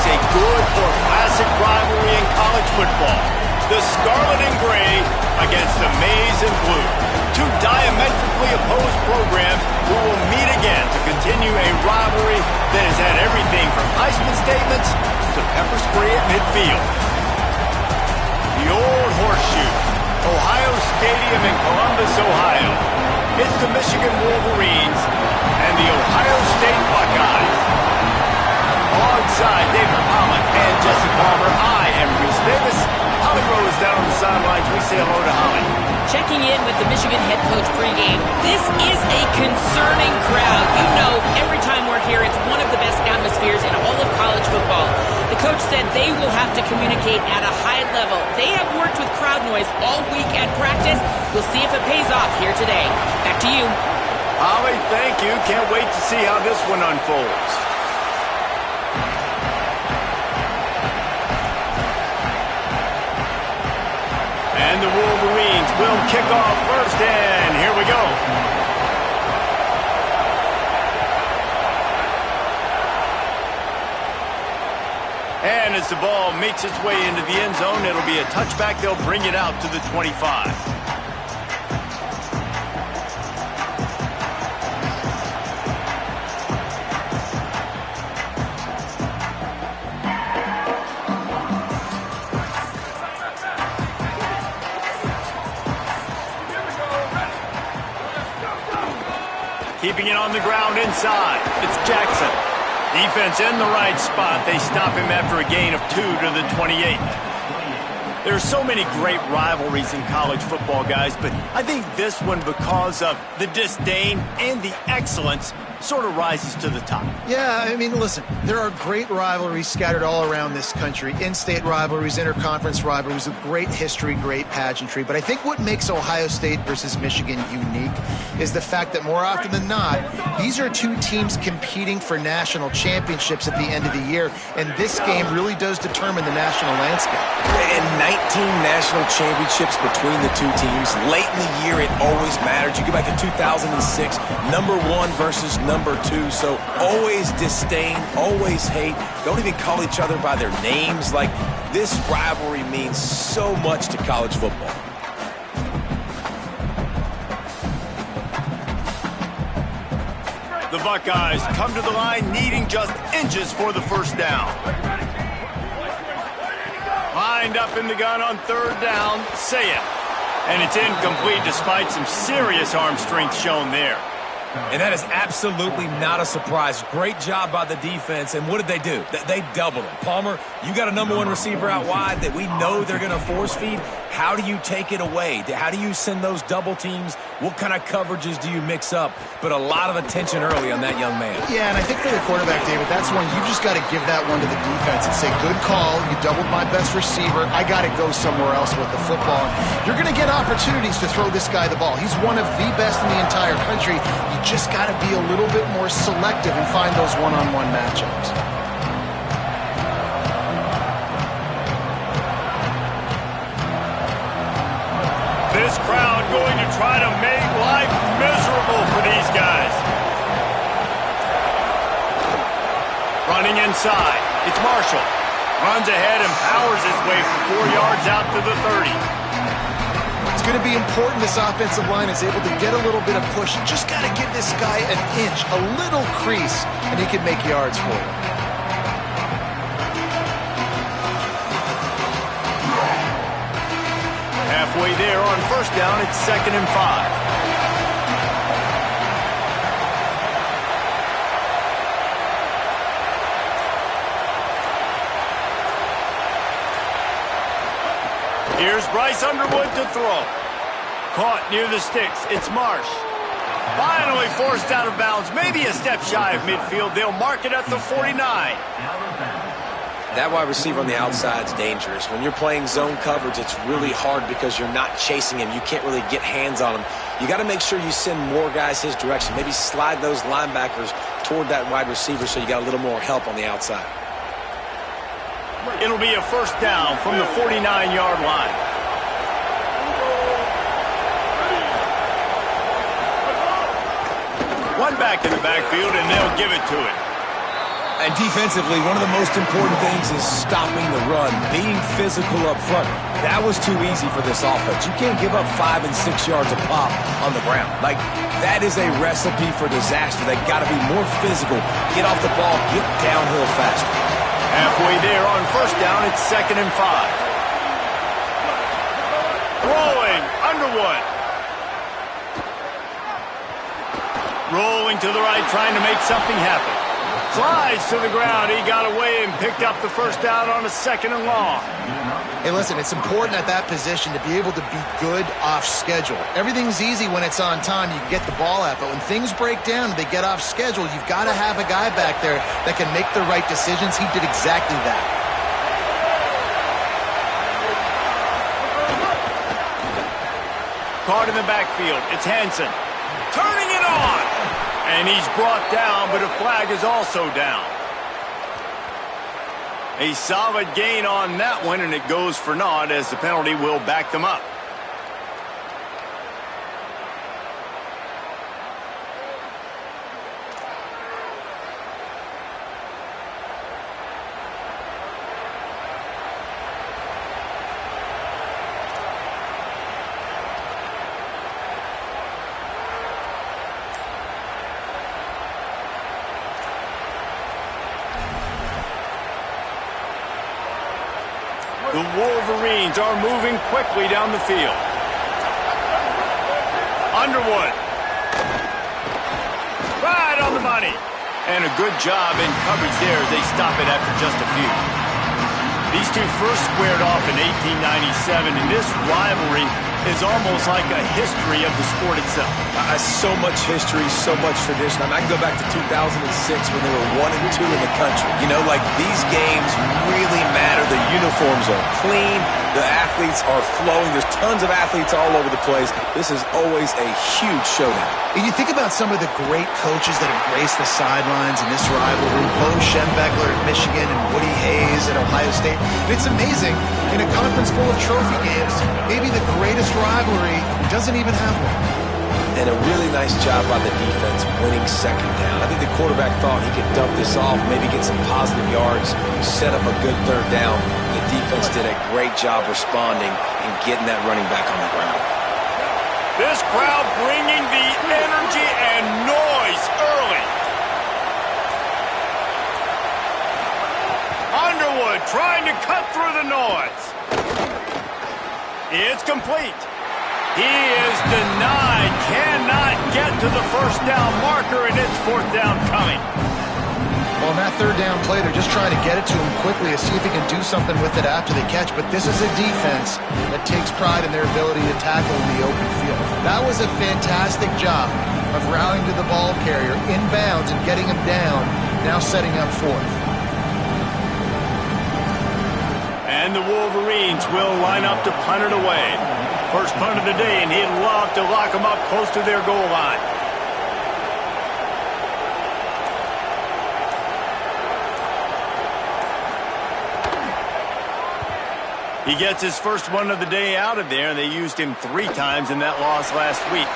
a good or classic rivalry in college football. The Scarlet and Gray against the Maize and Blue. Two diametrically opposed programs who will meet again to continue a rivalry that has had everything from Heisman statements to pepper spray at midfield. The old horseshoe, Ohio Stadium in Columbus, Ohio. It's the Michigan Wolverines and the Ohio State Buckeyes. Alongside David Pollock and Jesse Palmer, I am Reese Davis. Holly Rose down on the sidelines. We say hello to Holly. Checking in with the Michigan head coach pregame. This is a concerning crowd. You know, every time we're here, it's one of the best atmospheres in all of college football. The coach said they will have to communicate at a high level. They have worked with crowd noise all week at practice. We'll see if it pays off here today. Back to you. Holly, thank you. Can't wait to see how this one unfolds. And the Wolverines will kick off first, and here we go. And as the ball makes its way into the end zone, it'll be a touchback. They'll bring it out to the 25. Keeping it on the ground inside. It's Jackson. Defense in the right spot. They stop him after a gain of 2 to the 28. There are so many great rivalries in college football, guys, but I think this one, because of the disdain and the excellence, sort of rises to the top. Yeah, I mean, listen, there are great rivalries scattered all around this country. In-state rivalries, interconference rivalries with great history, great pageantry. But I think what makes Ohio State versus Michigan unique is the fact that more often than not, these are two teams competing for national championships at the end of the year. And this game really does determine the national landscape. And 19 national championships between the two teams. Late in the year, it always mattered. You go back to 2006, number 1 versus number 2. So always disdain, always hate. Don't even call each other by their names. Like, this rivalry means so much to college football. The Buckeyes come to the line needing just inches for the first down. Lined up in the gun on third down, say it. And it's incomplete despite some serious arm strength shown there. And that is absolutely not a surprise. Great job by the defense. And what did they do? They doubled him. Palmer, you got a number 1 receiver out wide that we know they're going to force feed. How do you take it away? How do you send those double teams? What kind of coverages do you mix up? But a lot of attention early on that young man. Yeah, and I think for the quarterback, David, that's one you just got to give that one to the defense and say, good call. You doubled my best receiver. I got to go somewhere else with the football. You're going to get opportunities to throw this guy the ball. He's one of the best in the entire country. You just got to be a little bit more selective and find those one-on-one matchups. This crowd going to try to make life miserable for these guys. Running inside. It's Marshall. Runs ahead and powers his way for 4 yards out to the 30. It's going to be important this offensive line is able to get a little bit of push. You just got to give this guy an inch, a little crease, and he can make yards for you. Halfway there on first down, it's 2nd and 5. Here's Bryce Underwood to throw. Caught near the sticks. It's Marsh. Finally forced out of bounds. Maybe a step shy of midfield. They'll mark it at the 49. That wide receiver on the outside is dangerous. When you're playing zone coverage, it's really hard because you're not chasing him. You can't really get hands on him. You got to make sure you send more guys his direction. Maybe slide those linebackers toward that wide receiver so you got a little more help on the outside. It'll be a first down from the 49-yard line. One back in the backfield, and they'll give it to it. And defensively, one of the most important things is stopping the run, being physical up front. That was too easy for this offense. You can't give up 5 and 6 yards a pop on the ground. Like, that is a recipe for disaster. They got to be more physical, get off the ball, get downhill faster. Halfway there on first down, it's 2nd and 5. Rolling, Underwood. Rolling to the right, trying to make something happen. Slides to the ground. He got away and picked up the first down on a 2nd and long. Hey, listen, it's important at that position to be able to be good off schedule. Everything's easy when it's on time. You can get the ball out, but when things break down and they get off schedule, you've got to have a guy back there that can make the right decisions. He did exactly that. Caught in the backfield. It's Hansen. Turning it on. And he's brought down, but a flag is also down. A solid gain on that one, and it goes for naught as the penalty will back them up. The Wolverines are moving quickly down the field. Underwood. Right on the money. And a good job in coverage there as they stop it after just a few. These two first squared off in 1897, and this rivalry is almost like a history of the sport itself. So much history, so much tradition. I can go back to 2006 when they were 1 and 2 in the country. You know, like, these games really matter. The uniforms are clean. The athletes are flowing. There's tons of athletes all over the place. This is always a huge showdown. And you think about some of the great coaches that have graced the sidelines in this rivalry. Bo Schembechler at Michigan and Woody Hayes at Ohio State. And it's amazing, in a conference full of trophy games, maybe the greatest rivalry doesn't even have one. And a really nice job by the defense winning 2nd down. I think the quarterback thought he could dump this off, maybe get some positive yards, set up a good 3rd down. The defense did a great job responding and getting that running back on the ground. This crowd bringing the energy and noise early. Underwood trying to cut through the noise. It's complete. He is denied, cannot get to the first down marker, and it's 4th down coming. Well, on that 3rd down play, they're just trying to get it to him quickly to see if he can do something with it after the catch. But this is a defense that takes pride in their ability to tackle in the open field. That was a fantastic job of rallying to the ball carrier inbounds and getting him down, now setting up 4th. And the Wolverines will line up to punt it away. First punt of the day, and he'd love to lock them up close to their goal line. He gets his first one of the day out of there, and they used him 3 times in that loss last week.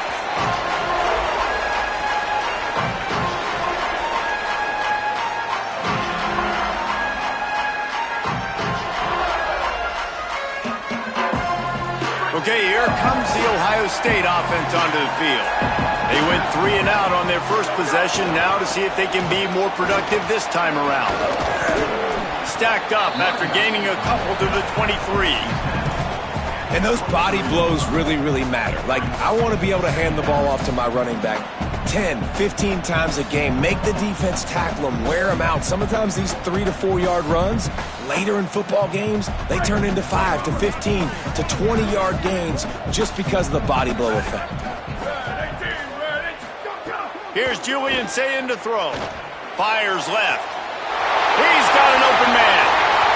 Okay, here comes the Ohio State offense onto the field. They went 3 and out on their first possession, now to see if they can be more productive this time around. Stacked up after gaining a couple to the 23. And those body blows really, really matter. Like, I want to be able to hand the ball off to my running back 10, 15 times a game. Make the defense tackle them, wear them out. Sometimes these 3 to 4 yard runs, later in football games, they turn into 5 to 15 to 20 yard gains just because of the body blow effect. Here's Julian Sayin to throw. Fires left. He's got an open man.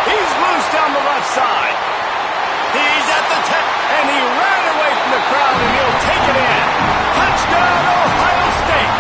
He's loose down the left side. He's at the 10, and he ran away from the crowd, and he'll take it in. Touchdown, Ohio State.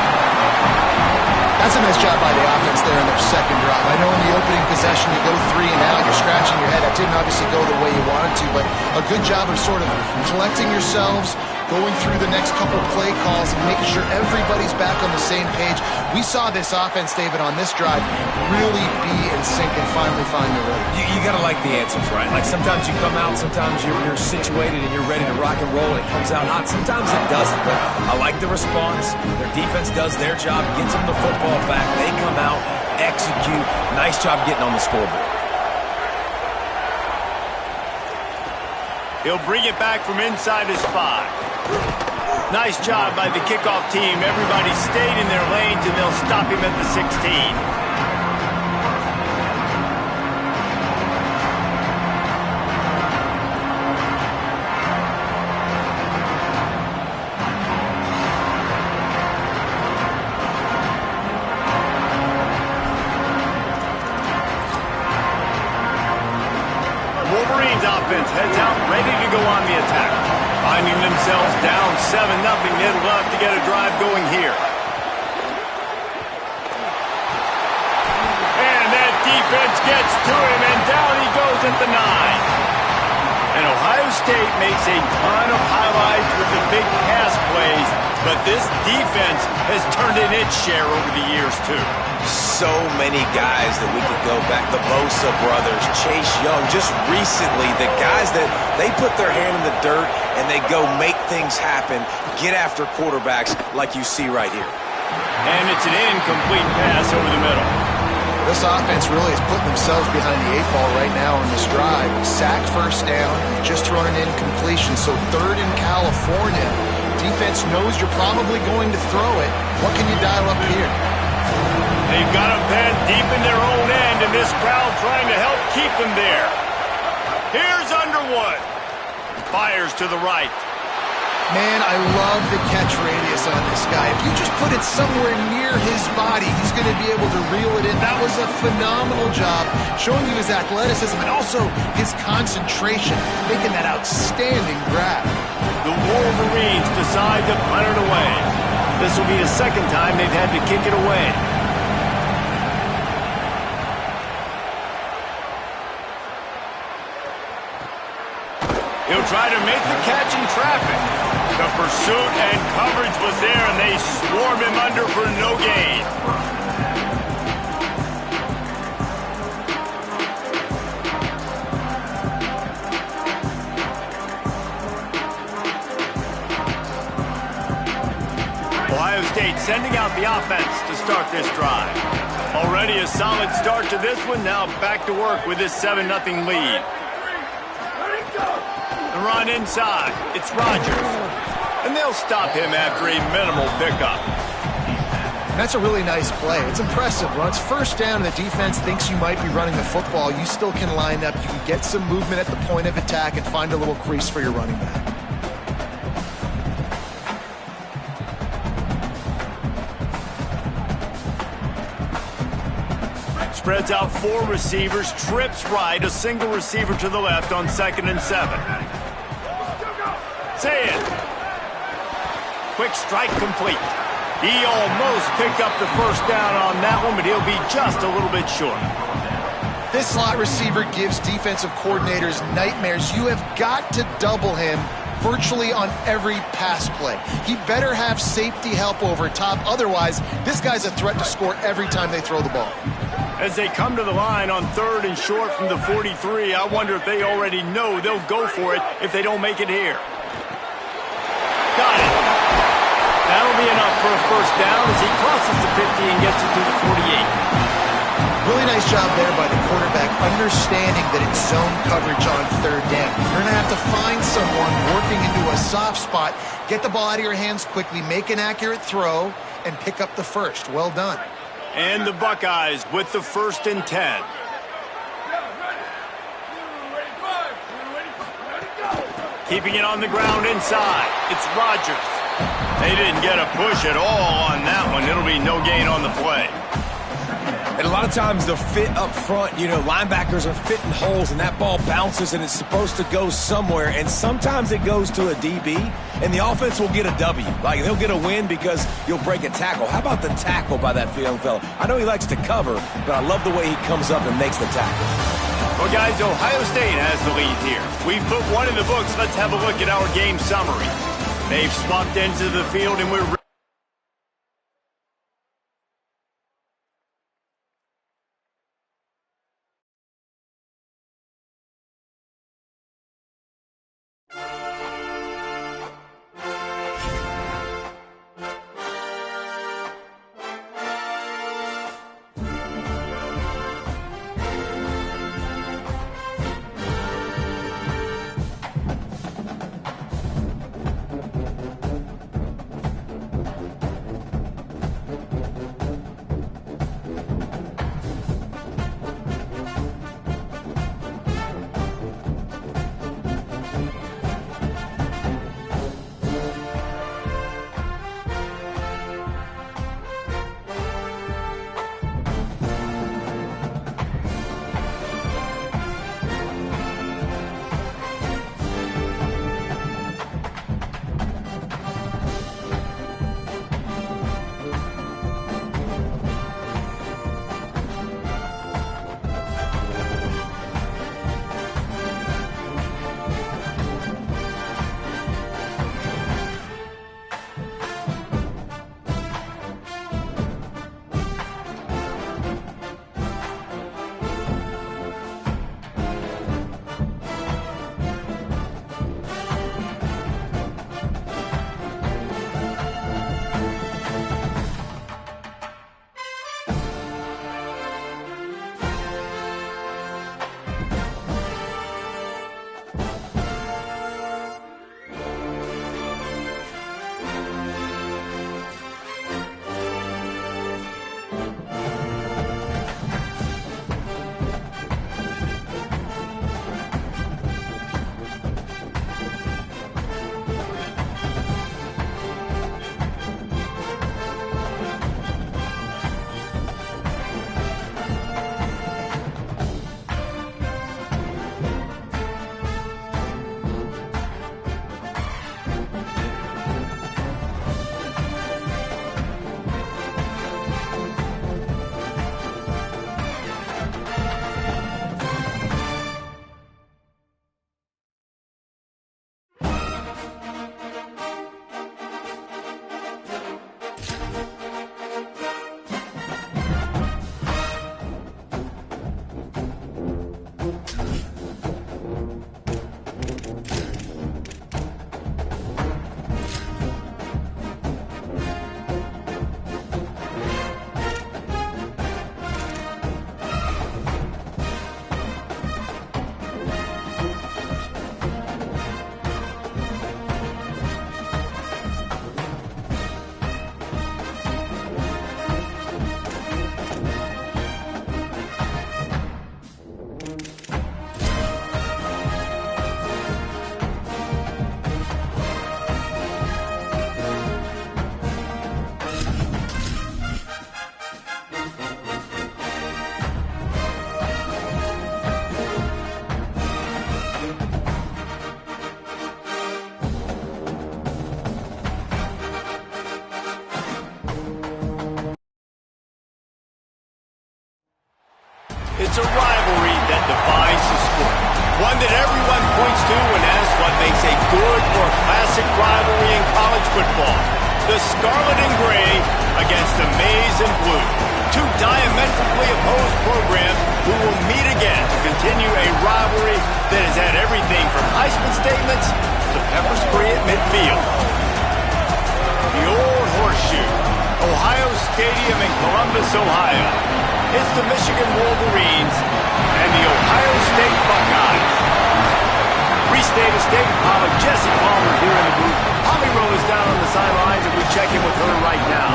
That's a nice job by the offense there in their second drive. I know in the opening possession you go 3 and out, you're scratching your head. That didn't obviously go the way you wanted to, but a good job of sort of collecting yourselves, going through the next couple play calls and making sure everybody's back on the same page. We saw this offense, David, on this drive really be in sync and finally find their rhythm. You got to like the answers, right? Like sometimes you come out, sometimes you're situated and you're ready to rock and roll and it comes out hot. Sometimes it doesn't, but I like the response. Their defense does their job, gets them the football back. They come out, execute. Nice job getting on the scoreboard. He'll bring it back from inside his 5. Nice job by the kickoff team. Everybody stayed in their lanes, and they'll stop him at the 16. Offense heads out, ready to go on the attack. Finding themselves down 7-0, they'd love to get a drive going here. And that defense gets to him, and down he goes at the 9. And Ohio State makes a ton of highlights with the big pass plays, but this defense has turned in its share over the years, too. So many guys that we could go back. The Bosa brothers, Chase Young. Just recently, the guys that they put their hand in the dirt and they go make things happen, get after quarterbacks like you see right here. And it's an incomplete pass over the middle. This offense really is putting themselves behind the 8 ball right now on this drive. Sack first down, just thrown an incompletion, so 3rd in California. Defense knows you're probably going to throw it. What can you dial up here? They've got them bent deep in their own end, and this crowd trying to help keep them there. Here's Underwood. Fires to the right. Man, I love the catch radius on this guy. If you just put it somewhere near his body, he's going to be able to reel it in. That was a phenomenal job, showing you his athleticism and also his concentration, making that outstanding grab. The Wolverines decide to punt it away. This will be the 2nd time they've had to kick it away. He'll try to make the catch in traffic. The pursuit and coverage was there, and they swarm him under for no gain. Ohio State sending out the offense to start this drive. Already a solid start to this one. Now back to work with this 7-0 lead. The run inside. It's Rodgers. And they'll stop him after a minimal pickup. That's a really nice play. It's impressive. When it's first down and the defense thinks you might be running the football, you still can line up. You can get some movement at the point of attack and find a little crease for your running back. Spreads out 4 receivers, trips right, a single receiver to the left on 2nd and 7. Say it. Quick strike complete. He almost picked up the first down on that one, but he'll be just a little bit short. This slot receiver gives defensive coordinators nightmares. You have got to double him virtually on every pass play. He better have safety help over top. Otherwise, this guy's a threat to score every time they throw the ball. As they come to the line on 3rd and short from the 43, I wonder if they already know they'll go for it if they don't make it here. Got it. That'll be enough for a first down as he crosses the 50 and gets it to the 48. Really nice job there by the quarterback, understanding that it's zone coverage on 3rd down. You're going to have to find someone working into a soft spot, get the ball out of your hands quickly, make an accurate throw, and pick up the first. Well done. And the Buckeyes with the 1st and 10. Keeping it on the ground inside. It's Rodgers. They didn't get a push at all on that one. It'll be no gain on the play. And a lot of times the fit up front, you know, linebackers are fitting holes and that ball bounces and it's supposed to go somewhere. And sometimes it goes to a DB and the offense will get a W. Like they'll get a win because you'll break a tackle. How about the tackle by that young fella? I know he likes to cover, but I love the way he comes up and makes the tackle. Well, guys, Ohio State has the lead here. We've put one in the books. Let's have a look at our game summary. They've swapped ends of the field, and we're It's a rivalry that defines the sport. One that everyone points to when asked what makes a good or classic rivalry in college football. The Scarlet and Gray against the Maize and Blue. Two diametrically opposed programs who will meet again to continue a rivalry that has had everything from Heisman statements to pepper spray at midfield. The old horseshoe, Ohio Stadium in Columbus, Ohio. It's the Michigan Wolverines and the Ohio State Buckeyes. Restate a state pilot Jesse Palmer here in the booth. Holly Rowe is down on the sidelines, and we check in with her right now.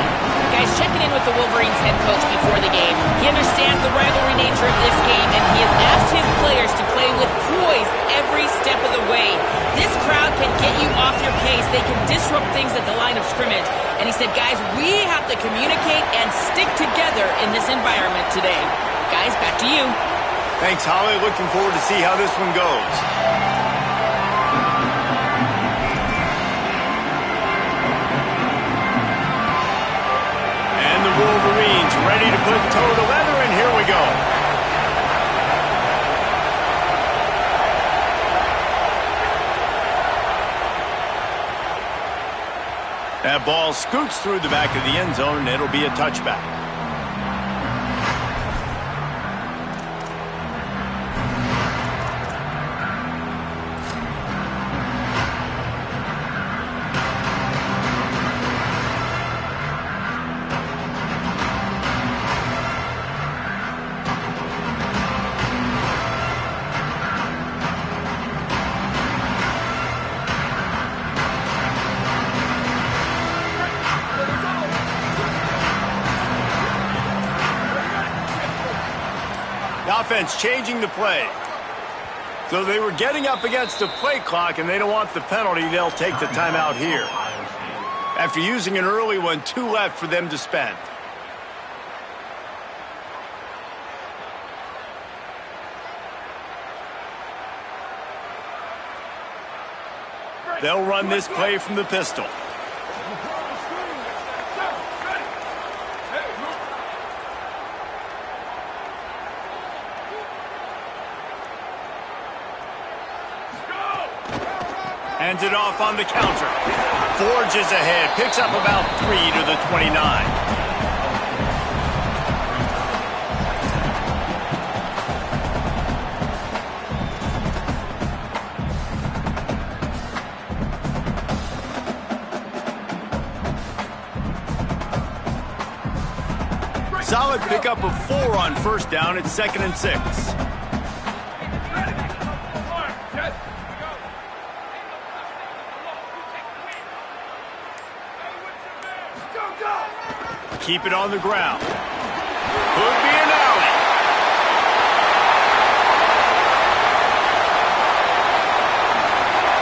Guys, checking in with the Wolverines head coach before the game. He understands the rivalry nature of this game, and he has asked his players to play with poise every step of the way. This crowd can get you off your pace. They can disrupt things at the line of scrimmage. And he said, guys, we have to communicate and stick together in this environment today. Guys, back to you. Thanks, Holly. Looking forward to see how this one goes. And the Wolverines ready to put toe to leather, and here we go. That ball scoots through the back of the end zone, and it'll be a touchback. Offense changing the play. So they were getting up against the play clock, and they don't want the penalty. They'll take the timeout here. After using an early one, 2 left for them to spend. They'll run this play from the pistol. Hands it off on the counter. Forges ahead. Picks up about 3 to the 29. Solid pickup of 4 on first down. It's 2nd and 6. Keep it on the ground. Could be an alley.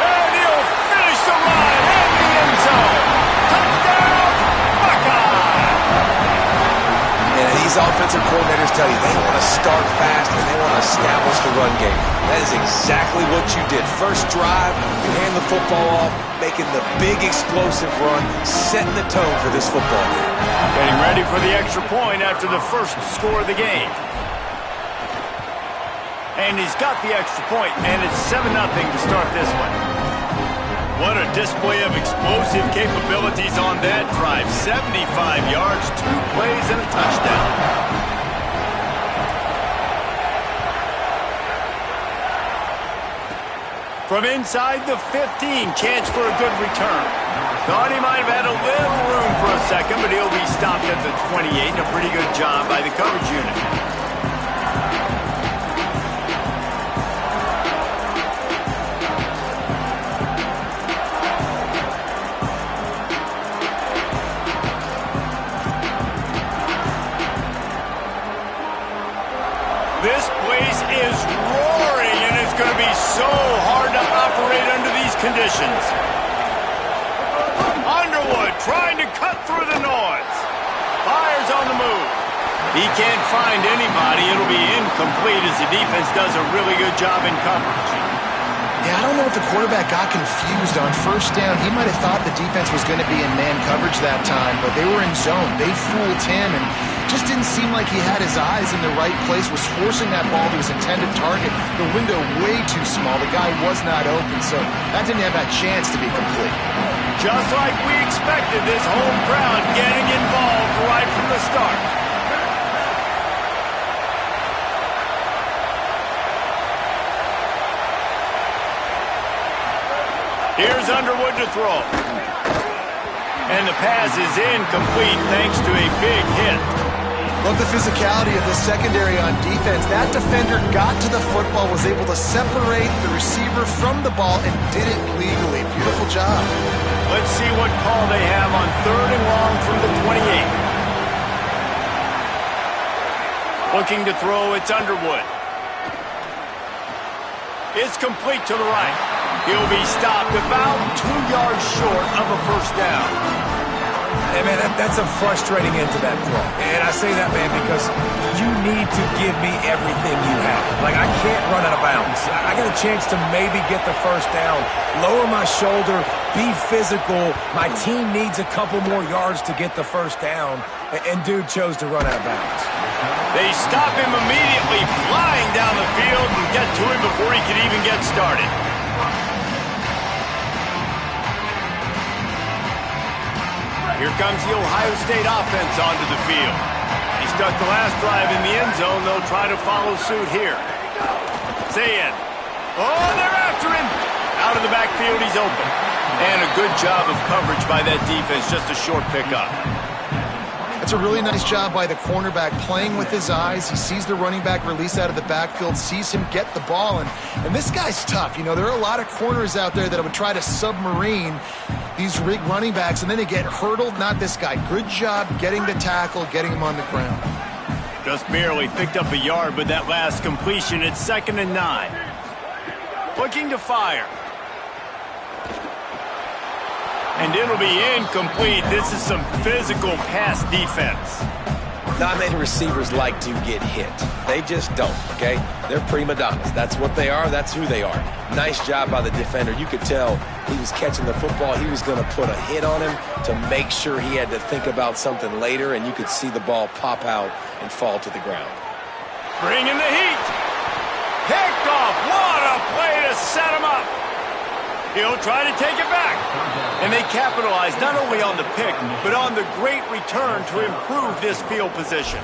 And he'll finish the run in the end zone. Touchdown, Buckeyes! And these offensive coordinators tell you they want to start fast and they want to establish the run game. That is exactly what you did. First drive, you hand the football off, making the big explosive run, setting the tone for this football game. Getting ready for the extra point after the first score of the game. And he's got the extra point, and it's 7-0 to start this one. What a display of explosive capabilities on that drive. 75 yards, 2 plays, and a touchdown. From inside the 15, chance for a good return. Thought he might have had a little room for a second, but he'll be stopped at the 28, and a pretty good job by the coverage unit. This place is roaring, and it's going to be so hard to operate under these conditions. Underwood trying to cut through the noise. Fires on the move. He can't find anybody. It'll be incomplete as the defense does a really good job in coverage. Yeah, I don't know if the quarterback got confused on first down. He might have thought the defense was going to be in man coverage that time, but they were in zone. They fooled him and just didn't seem like he had his eyes in the right place, was forcing that ball to his intended target. The window way too small. The guy was not open, so that didn't have that chance to be complete. Just like we expected, this home crowd getting involved right from the start. Here's Underwood to throw. And the pass is incomplete thanks to a big hit. Love the physicality of the secondary on defense. That defender got to the football, was able to separate the receiver from the ball, and did it legally. Beautiful job. Let's see what call they have on 3rd and long from the 28. Looking to throw, it's Underwood. It's complete to the right. He'll be stopped about 2 yards short of a first down. Hey, man, that's a frustrating end to that play. And I say that, man, because you need to give me everything you have. Like, I can't run out of bounds. I got a chance to maybe get the first down, lower my shoulder, be physical. My team needs a couple more yards to get the first down, and dude chose to run out of bounds. They stop him immediately, flying down the field, and get to him before he could even get started. Here comes the Ohio State offense onto the field. He stuck the last drive in the end zone. They'll try to follow suit here. Zayn. Oh, they're after him. Out of the backfield, he's open. And a good job of coverage by that defense. Just a short pickup. It's a really nice job by the cornerback playing with his eyes. He sees the running back release out of the backfield, sees him get the ball, and this guy's tough. You know, there are a lot of corners out there that would try to submarine these running backs, and then they get hurdled. Not this guy. Good job getting the tackle, getting him on the ground. Just barely picked up a yard with that last completion. It's 2nd and 9. Looking to fire. And it'll be incomplete. This is some physical pass defense. Not many receivers like to get hit. They just don't, okay? They're prima donnas. That's what they are. That's who they are. Nice job by the defender. You could tell he was catching the football. He was going to put a hit on him to make sure he had to think about something later, and you could see the ball pop out and fall to the ground. Bring in the heat. Picked off. What a play to set him up. He'll try to take it back. And they capitalize not only on the pick, but on the great return to improve this field position.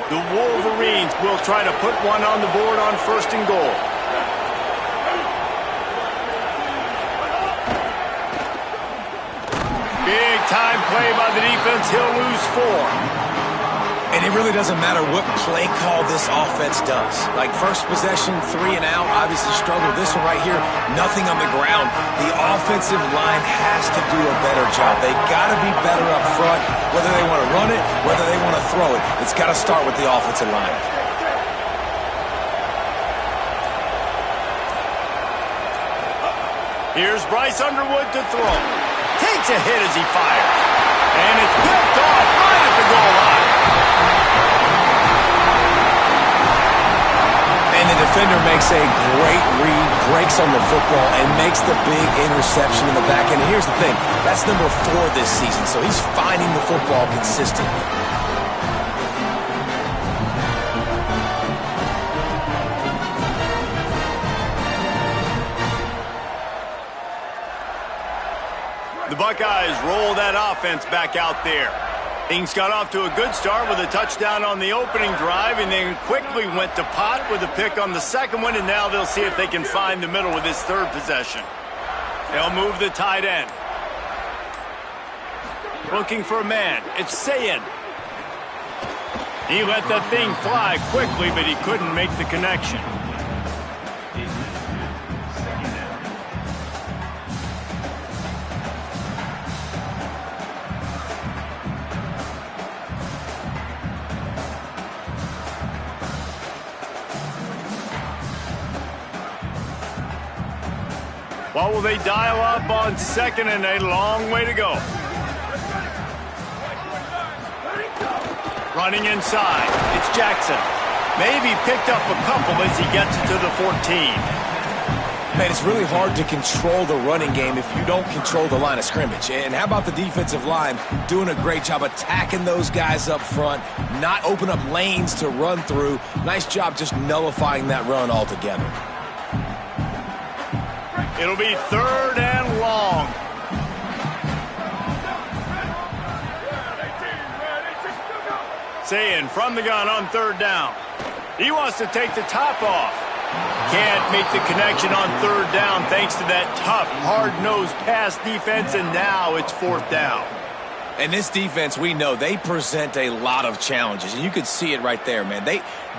The Wolverines will try to put one on the board on 1st and goal. Big time play by the defense. He'll lose 4. And it really doesn't matter what play call this offense does. Like first possession, 3 and out, obviously struggled. This one right here, nothing on the ground. The offensive line has to do a better job. They got to be better up front, whether they want to run it, whether they want to throw it. It's got to start with the offensive line. Here's Bryce Underwood to throw. Takes a hit as he fires. And it's picked off right at the goal line. And the defender makes a great read, breaks on the football, and makes the big interception in the back end. And here's the thing, that's number 4 this season, so he's finding the football consistently. The Buckeyes roll that offense back out there. Things got off to a good start with a touchdown on the opening drive and then quickly went to pot with a pick on the second one, and now they'll see if they can find the middle with this 3rd possession. They'll move the tight end. Looking for a man. It's Zayn. He let that thing fly quickly, but he couldn't make the connection. What will they dial up on 2nd and a long way to go? Running inside. It's Jackson. Maybe picked up a couple as he gets it to the 14. Man, it's really hard to control the running game if you don't control the line of scrimmage. And how about the defensive line doing a great job attacking those guys up front, not open up lanes to run through. Nice job just nullifying that run altogether. It'll be 3rd and long. Zayn from the gun on 3rd down. He wants to take the top off. Can't make the connection on 3rd down thanks to that tough, hard-nosed pass defense, and now it's 4th down. And this defense, we know, they present a lot of challenges. And you could see it right there, man.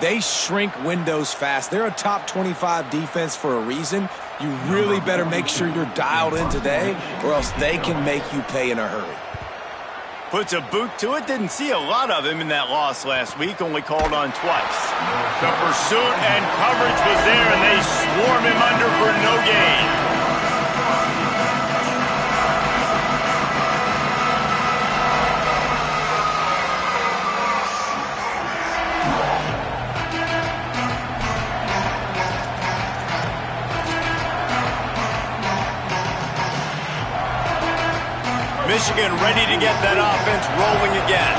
They shrink windows fast. They're a top 25 defense for a reason. You really better make sure you're dialed in today, or else they can make you pay in a hurry. Puts a boot to it. Didn't see a lot of him in that loss last week. Only called on twice. The pursuit and coverage was there, and they swarm him under for no gain. Michigan ready to get that offense rolling again.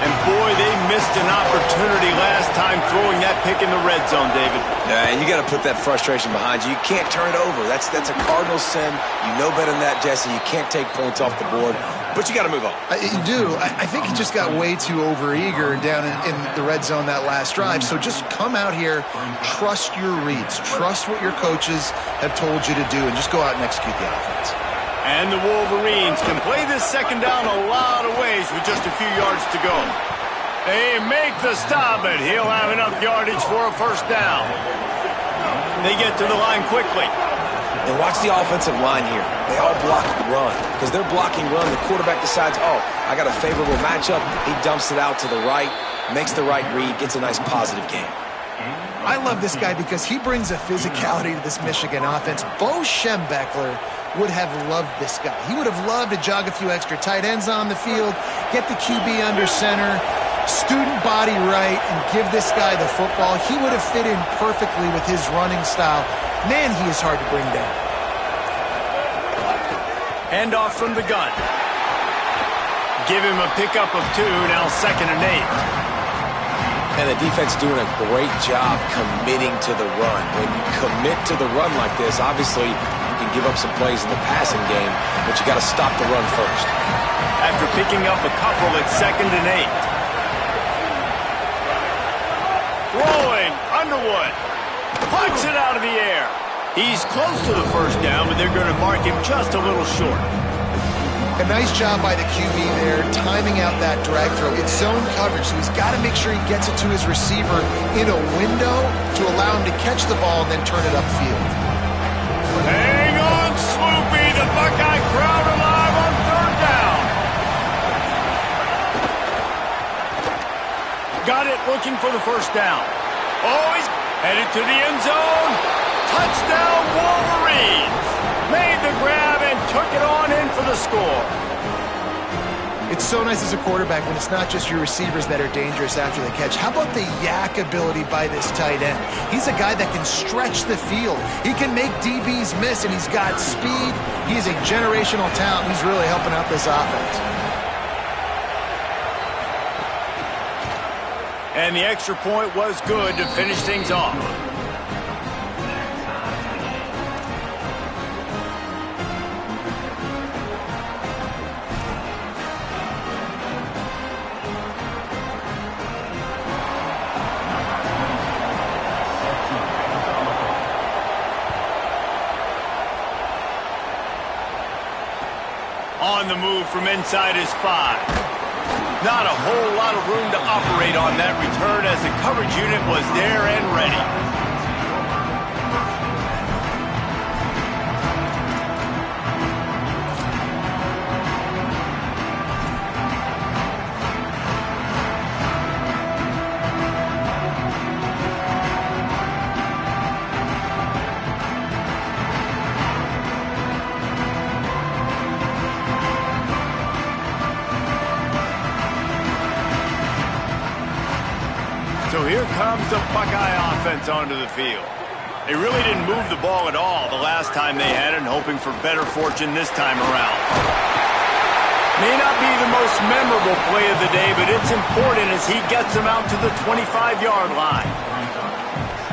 And boy, they missed an opportunity last time throwing that pick in the red zone, David. Yeah, and you got to put that frustration behind you. You can't turn it over. That's a Cardinal sin. You know better than that, Jesse. You can't take points off the board, but you got to move on. You do. I think he just got way too overeager down in the red zone that last drive. So just come out here, trust your reads, trust what your coaches have told you to do, and just go out and execute the offense. And the Wolverines can play this second down a lot of ways with just a few yards to go. They make the stop, but he'll have enough yardage for a first down. They get to the line quickly. And watch the offensive line here. They all block run. Because they're blocking run, the quarterback decides, oh, I got a favorable matchup. He dumps it out to the right, makes the right read, gets a nice positive game. I love this guy because he brings a physicality to this Michigan offense. Bo Schembechler would have loved this guy. He would have loved to jog a few extra tight ends on the field, get the QB under center, student body right, and give this guy the football. He would have fit in perfectly with his running style. Man, he is hard to bring down. Handoff from the gun. Give him a pickup of 2, now 2nd and 8. And the defense doing a great job committing to the run. When you commit to the run like this, obviously you can give up some plays in the passing game, but you got to stop the run first. After picking up a couple at 2nd and 8. Throwing, Underwood. Punch it out of the air. He's close to the first down, but they're going to mark him just a little short. A nice job by the QB there, timing out that drag throw. It's zone coverage, so he's got to make sure he gets it to his receiver in a window to allow him to catch the ball and then turn it upfield. Hang on, Swoopy. The Buckeye crowd alive on 3rd down. Got it, looking for the first down. Oh, he's headed to the end zone. Touchdown, Wolverines. Made the grab and took it on in for the score. It's so nice as a quarterback when it's not just your receivers that are dangerous after the catch. How about the yak ability by this tight end? He's a guy that can stretch the field. He can make DBs miss, and he's got speed. He is a generational talent. He's really helping out this offense. And the extra point was good to finish things off. On the move from inside his 5. Not a whole lot of room to operate on that return as the coverage unit was there and ready. So here comes the Buckeye offense onto the field. They really didn't move the ball at all the last time they had it, and hoping for better fortune this time around. May not be the most memorable play of the day, but it's important as he gets them out to the 25-yard line.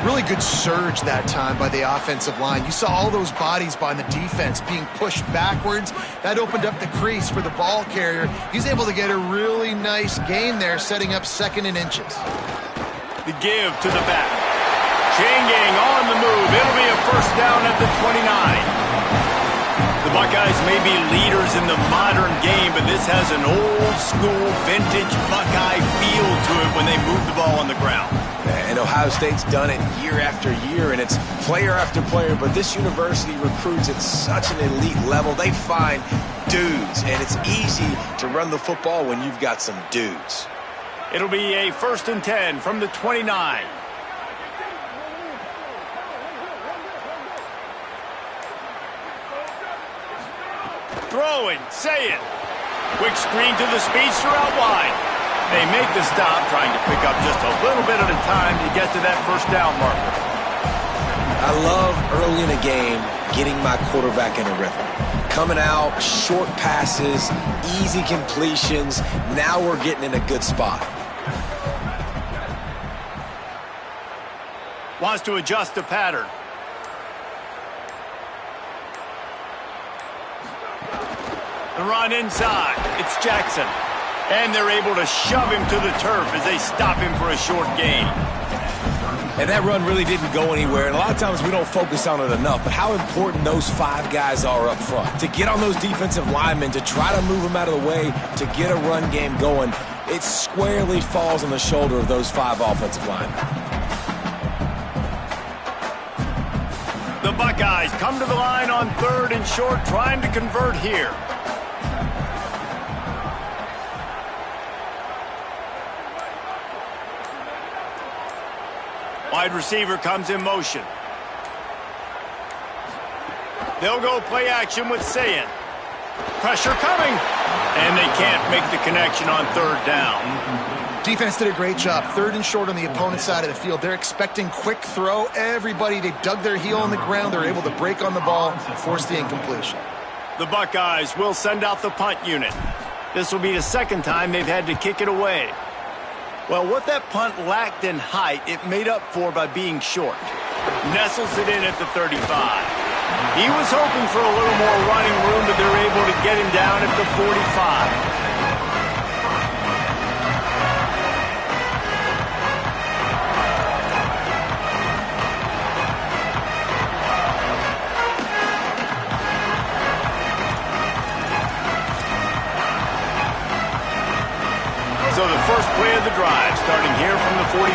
Really good surge that time by the offensive line. You saw all those bodies by the defense being pushed backwards. That opened up the crease for the ball carrier. He's able to get a really nice gain there, setting up 2nd and inches. The give to the back. Chain gang on the move. It'll be a first down at the 29. The Buckeyes may be leaders in the modern game, but this has an old-school, vintage Buckeye feel to it when they move the ball on the ground. And Ohio State's done it year after year, and it's player after player, but this university recruits at such an elite level. They find dudes, and it's easy to run the football when you've got some dudes. It'll be a 1st and 10 from the 29. Throwing, say it. Quick screen to the speedster out wide. They make the stop, trying to pick up just a little bit at a time to get to that first down marker. I love early in a game getting my quarterback in a rhythm. Coming out, short passes, easy completions. Now we're getting in a good spot. Wants to adjust the pattern. The run inside. It's Jackson. And they're able to shove him to the turf as they stop him for a short gain. And that run really didn't go anywhere. And a lot of times we don't focus on it enough, but how important those 5 guys are up front. To get on those defensive linemen, to try to move them out of the way, to get a run game going, it squarely falls on the shoulder of those 5 offensive linemen. The Buckeyes come to the line on 3rd and short, trying to convert here. Wide receiver comes in motion. They'll go play action with Sayin. Pressure coming. And they can't make the connection on 3rd down. Defense did a great job. 3rd and short on the opponent's side of the field. They're expecting quick throw. Everybody, they dug their heel on the ground. They're able to break on the ball and force the incompletion. The Buckeyes will send out the punt unit. This will be the 2nd time they've had to kick it away. Well, what that punt lacked in height, it made up for by being short. Nestles it in at the 35. He was hoping for a little more running room, but they're able to get him down at the 45. So the first play of the drive, starting here from the 45.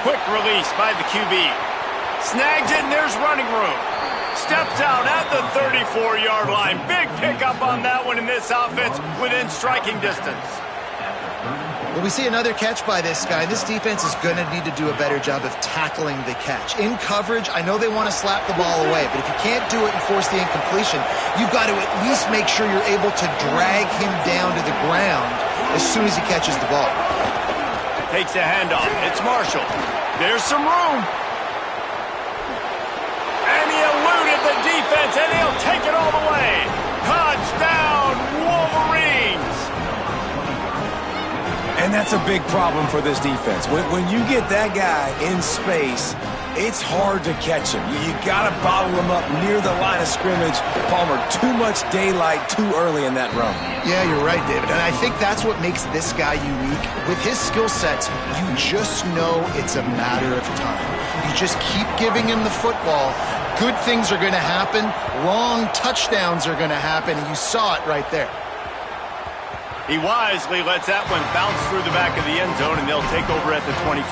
Quick release by the QB. Snags it, and there's running room. Steps out at the 34-yard line. Big pickup on that one in this offense within striking distance. Well, we see another catch by this guy. This defense is going to need to do a better job of tackling the catch. In coverage, I know they want to slap the ball away, but if you can't do it and force the incompletion, you've got to at least make sure you're able to drag him down to the ground as soon as he catches the ball. Takes the handoff. It's Marshall. There's some room. And he eluded the defense, and he'll take it all the way. Touchdown, Wolverines! And that's a big problem for this defense. When you get that guy in space, it's hard to catch him. You got to bottle him up near the line of scrimmage. Palmer, too much daylight too early in that run. Yeah, you're right, David. And I think that's what makes this guy unique. With his skill sets, you just know it's a matter of time. You just keep giving him the football. Good things are going to happen. Long touchdowns are going to happen. And you saw it right there. He wisely lets that one bounce through the back of the end zone, and they'll take over at the 25.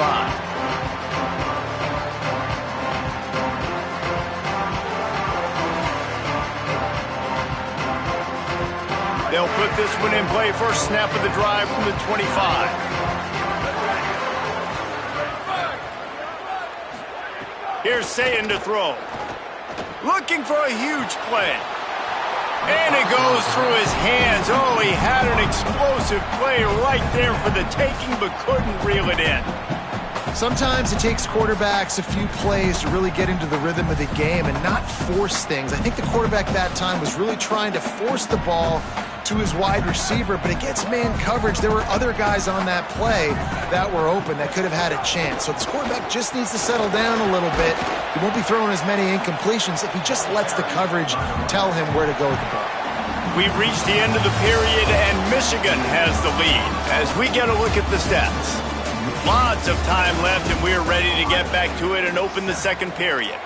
They'll put this one in play. First snap of the drive from the 25. Here's Sayin to throw. Looking for a huge play. And it goes through his hands. Oh, he had an explosive play right there for the taking, but couldn't reel it in. Sometimes it takes quarterbacks a few plays to really get into the rhythm of the game and not force things. I think the quarterback that time was really trying to force the ball to his wide receiver, but against man coverage, there were other guys on that play that were open that could have had a chance. So this quarterback just needs to settle down a little bit. He won't be throwing as many incompletions if he just lets the coverage tell him where to go with the ball. We've reached the end of the period, and Michigan has the lead as we get a look at the stats. Lots of time left, and we're ready to get back to it and open the second period.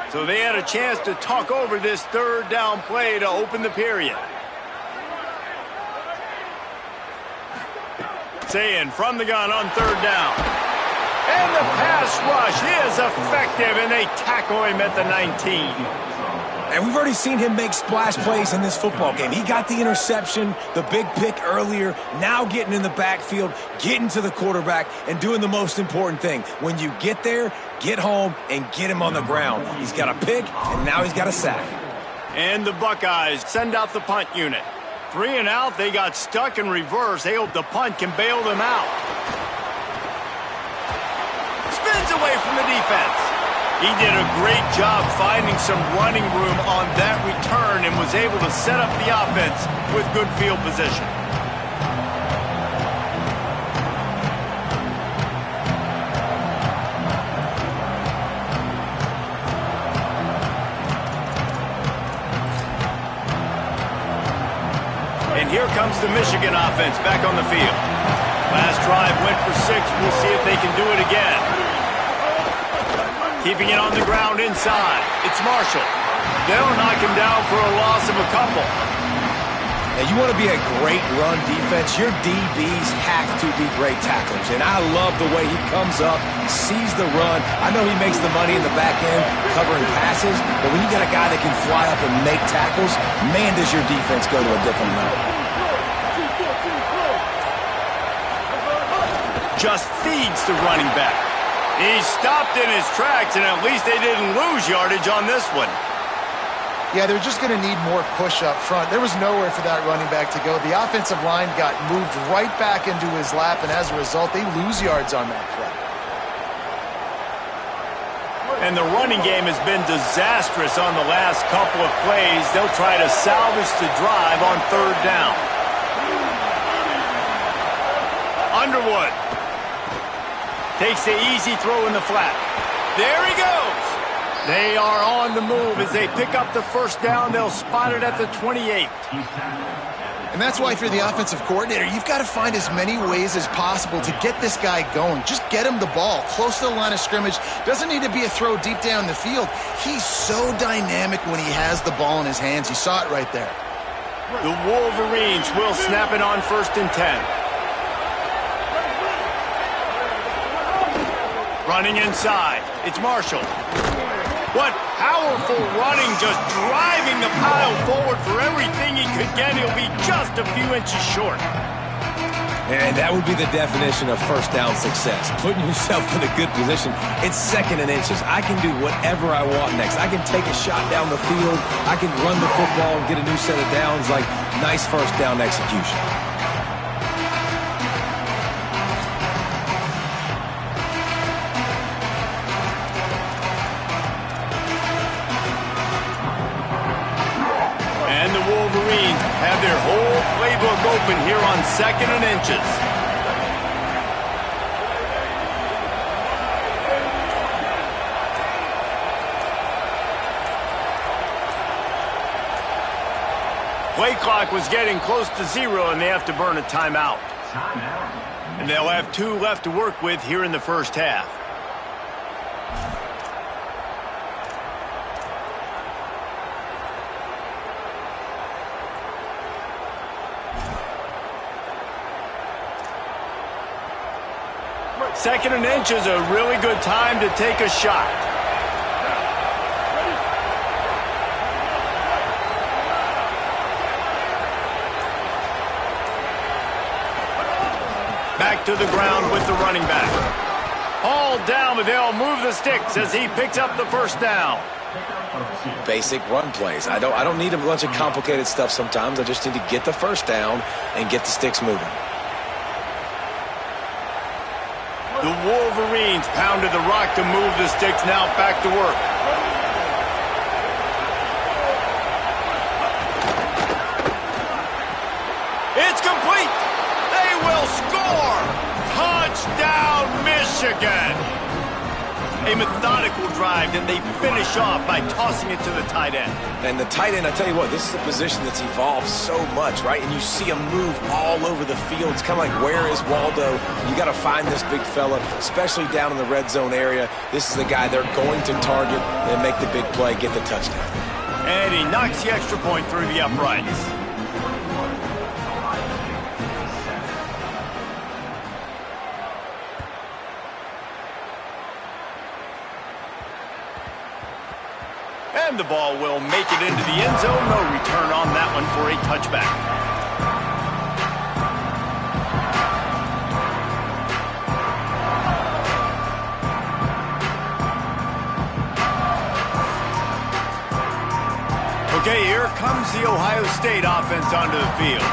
So they had a chance to talk over this third down play to open the period. Sayin from the gun on third down. And the pass rush is effective, and they tackle him at the 19. And we've already seen him make splash plays in this football game. He got the interception, the big pick earlier, now getting in the backfield, getting to the quarterback, and doing the most important thing. When you get there, get home, and get him on the ground. He's got a pick, and now he's got a sack. And the Buckeyes send out the punt unit. 3 and out, they got stuck in reverse. They hope the punt can bail them out. Spins away from the defense. He did a great job finding some running room on that return and was able to set up the offense with good field position. And here comes the Michigan offense back on the field. Last drive went for 6. We'll see if they can do it again. Keeping it on the ground inside. It's Marshall. They'll knock him down for a loss of a couple. Now, you want to be a great run defense, your DBs have to be great tacklers. And I love the way he comes up, sees the run. I know he makes the money in the back end covering passes, but when you got a guy that can fly up and make tackles, man, does your defense go to a different level. Just feeds the running back. He stopped in his tracks, and at least they didn't lose yardage on this one. Yeah, they're just going to need more push up front. There was nowhere for that running back to go. The offensive line got moved right back into his lap, and as a result, they lose yards on that play. And the running game has been disastrous on the last couple of plays. They'll try to salvage the drive on 3rd down. Underwood takes the easy throw in the flat. There he goes. They are on the move as they pick up the 1st down. They'll spot it at the 28. And that's why if you're the offensive coordinator, you've got to find as many ways as possible to get this guy going. Just get him the ball close to the line of scrimmage. Doesn't need to be a throw deep down the field. He's so dynamic when he has the ball in his hands. You saw it right there. The Wolverines will snap it on 1st and 10. Running inside. It's Marshall. What powerful running, just driving the pile forward for everything he could get. He'll be just a few inches short. And that would be the definition of 1st down success. Putting yourself in a good position. It's 2nd and inches. I can do whatever I want next. I can take a shot down the field. I can run the football and get a new set of downs. Like, nice 1st down execution. Wolverines have their whole playbook open here on 2nd and inches. Play clock was getting close to 0, and they have to burn a timeout. And they'll have 2 left to work with here in the 1st half. Second and inch is a really good time to take a shot. Back to the ground with the running back. All down, but they'll move the sticks as he picks up the 1st down. Basic run plays. I don't need a bunch of complicated stuff sometimes. I just need to get the 1st down and get the sticks moving. The Wolverines pounded the rock to move the sticks. Now back to work. It's complete. They will score. Touchdown, Michigan. A methodical drive, and they finish off by tossing it to the tight end. And the tight end, I tell you what, this is a position that's evolved so much, right? And you see him move all over the field. It's kind of like, where is Waldo? You got to find this big fella, especially down in the red zone area. This is the guy they're going to target and make the big play, get the touchdown. And he knocks the extra point through the uprights. And the ball will make it into the end zone. No return on that one for a touchback. Okay, here comes the Ohio State offense onto the field.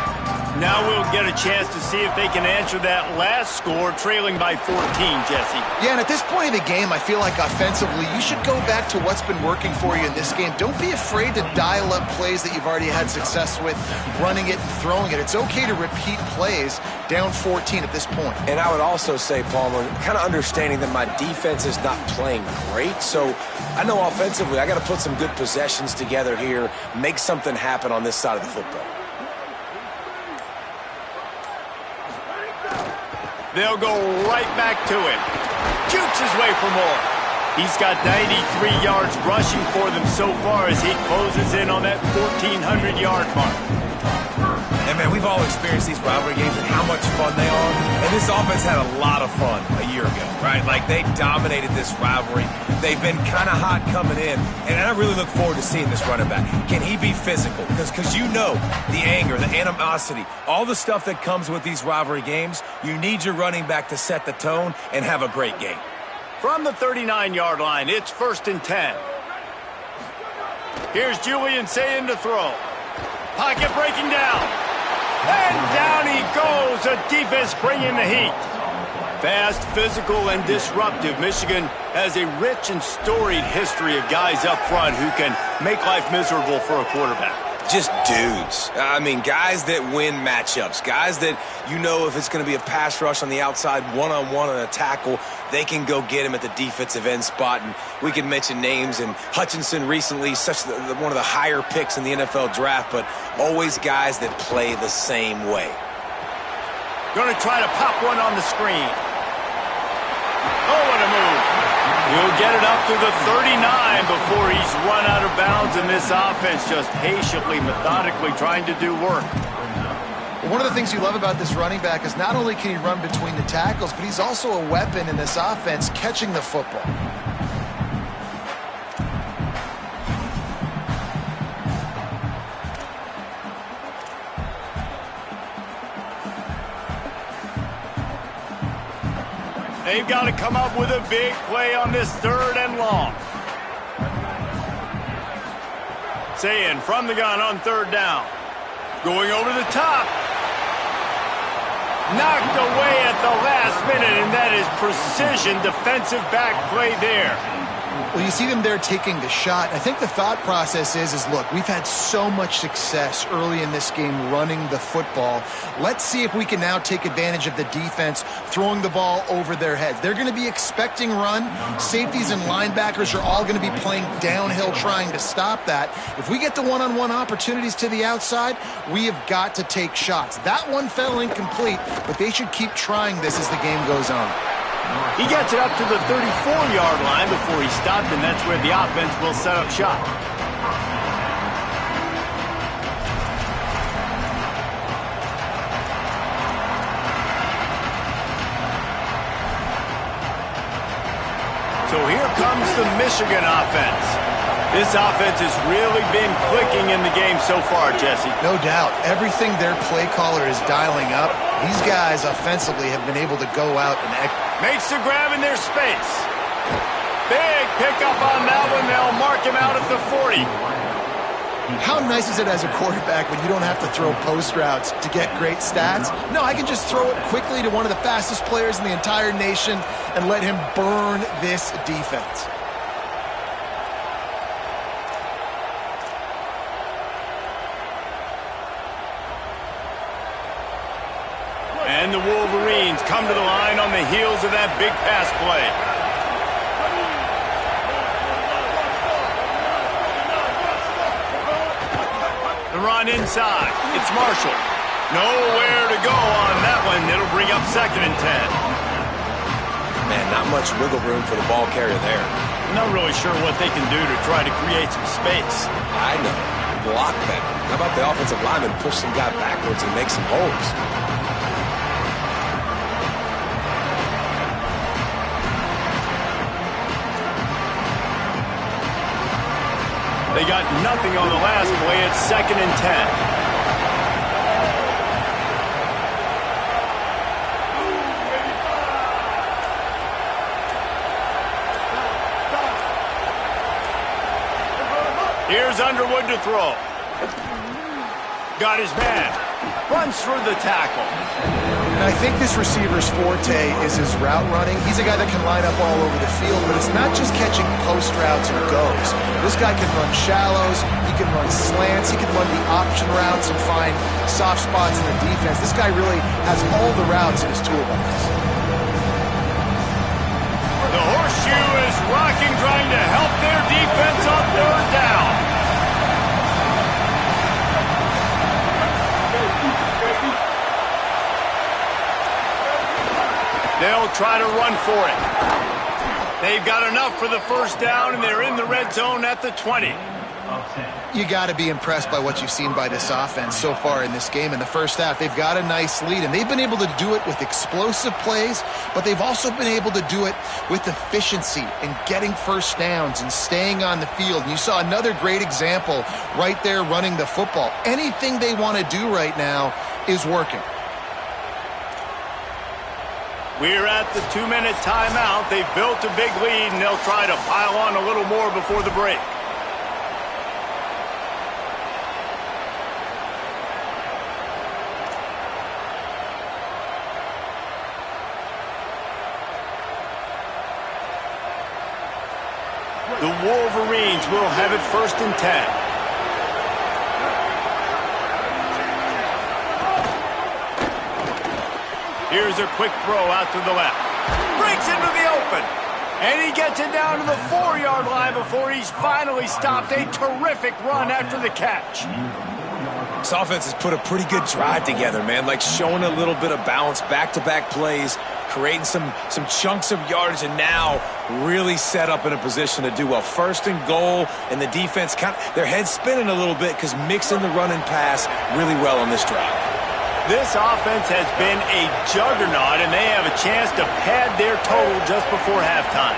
Now we'll get a chance to see if they can answer that last score, trailing by 14, Jesse. Yeah, and at this point of the game, I feel like offensively, you should go back to what's been working for you in this game. Don't be afraid to dial up plays that you've already had success with, running it and throwing it. It's okay to repeat plays down 14 at this point. And I would also say, Palmer, kind of understanding that my defense is not playing great, so I know offensively I got to put some good possessions together here, make something happen on this side of the football. They'll go right back to him. Jukes his way for more. He's got 93 yards rushing for them so far as he closes in on that 1,400-yard mark. And, man, we've all experienced these rivalry games and how much fun they are. And this offense had a lot of fun a year ago, right? Like, they dominated this rivalry. They've been kind of hot coming in. And I really look forward to seeing this running back. Can he be physical? Because you know the anger, the animosity, all the stuff that comes with these rivalry games, you need your running back to set the tone and have a great game. From the 39-yard line, it's 1st and 10. Here's Julian saying to throw. Pocket breaking down. And down he goes. A defense bringing the heat. Fast, physical, and disruptive. Michigan has a rich and storied history of guys up front who can make life miserable for a quarterback. Just dudes. I mean, guys that win matchups. Guys that, you know, if it's going to be a pass rush on the outside, one-on-one on a tackle, they can go get him at the defensive end spot. And we can mention names. And Hutchinson recently, one of the higher picks in the NFL draft, but always guys that play the same way. Going to try to pop one on the screen. Oh, what a move. He'll get it up to the 39 before he's run out of bounds, and this offense just patiently, methodically trying to do work. One of the things you love about this running back is not only can he run between the tackles, but he's also a weapon in this offense catching the football. They've got to come up with a big play on this 3rd and long. Saying from the gun on 3rd down. Going over the top. Knocked away at the last minute, and that is precision defensive back play there. Well, you see them there taking the shot. I think the thought process is look, we've had so much success early in this game running the football. Let's see if we can now take advantage of the defense throwing the ball over their heads. They're going to be expecting run. Safeties and linebackers are all going to be playing downhill trying to stop that. If we get the one-on-one opportunities to the outside, we have got to take shots. That one fell incomplete, but they should keep trying this as the game goes on. He gets it up to the 34-yard line before he stopped, and that's where the offense will set up shop. So here comes the Michigan offense. This offense has really been clicking in the game so far, Jesse. No doubt. Everything their play caller is dialing up, these guys offensively have been able to go out and makes the grab in their space. Big pickup on that one. They'll mark him out at the 40. How nice is it as a quarterback when you don't have to throw post routes to get great stats? No, I can just throw it quickly to one of the fastest players in the entire nation and let him burn this defense. And the Wolverines come to the line on the heels of that big pass play. The run inside. It's Marshall. Nowhere to go on that one. It'll bring up 2nd and 10. Man, not much wiggle room for the ball carrier there. I'm not really sure what they can do to try to create some space. I know. Block better. How about the offensive lineman push some guy backwards and make some holes? They got nothing on the last play. It's 2nd and 10. Here's Underwood to throw. Got his man. runs through the tackle. And I think this receiver's forte is his route running. He's a guy that can line up all over the field, but it's not just catching post routes and goes. This guy can run shallows, he can run slants, he can run the option routes and find soft spots in the defense. This guy really has all the routes in his toolbox. The horseshoe is rocking, trying to help their defense on third down. They'll try to run for it. They've got enough for the first down, and they're in the red zone at the 20. You got to be impressed by what you've seen by this offense so far in this game. In the first half, they've got a nice lead, and they've been able to do it with explosive plays, but they've also been able to do it with efficiency and getting first downs and staying on the field. And you saw another great example right there running the football. Anything they want to do right now is working. We're at the 2-minute timeout. They've built a big lead, and they'll try to pile on a little more before the break. The Wolverines will have it 1st and 10. Here's a quick throw out to the left. Breaks into the open. And he gets it down to the 4-yard line before he's finally stopped. A terrific run after the catch. This offense has put a pretty good drive together, man. Like showing a little bit of balance, back-to-back plays, creating some chunks of yardage, and now really set up in a position to do well. 1st and goal, and the defense, their head's spinning a little bit because mixing the run and pass really well on this drive. This offense has been a juggernaut, and they have a chance to pad their total just before halftime.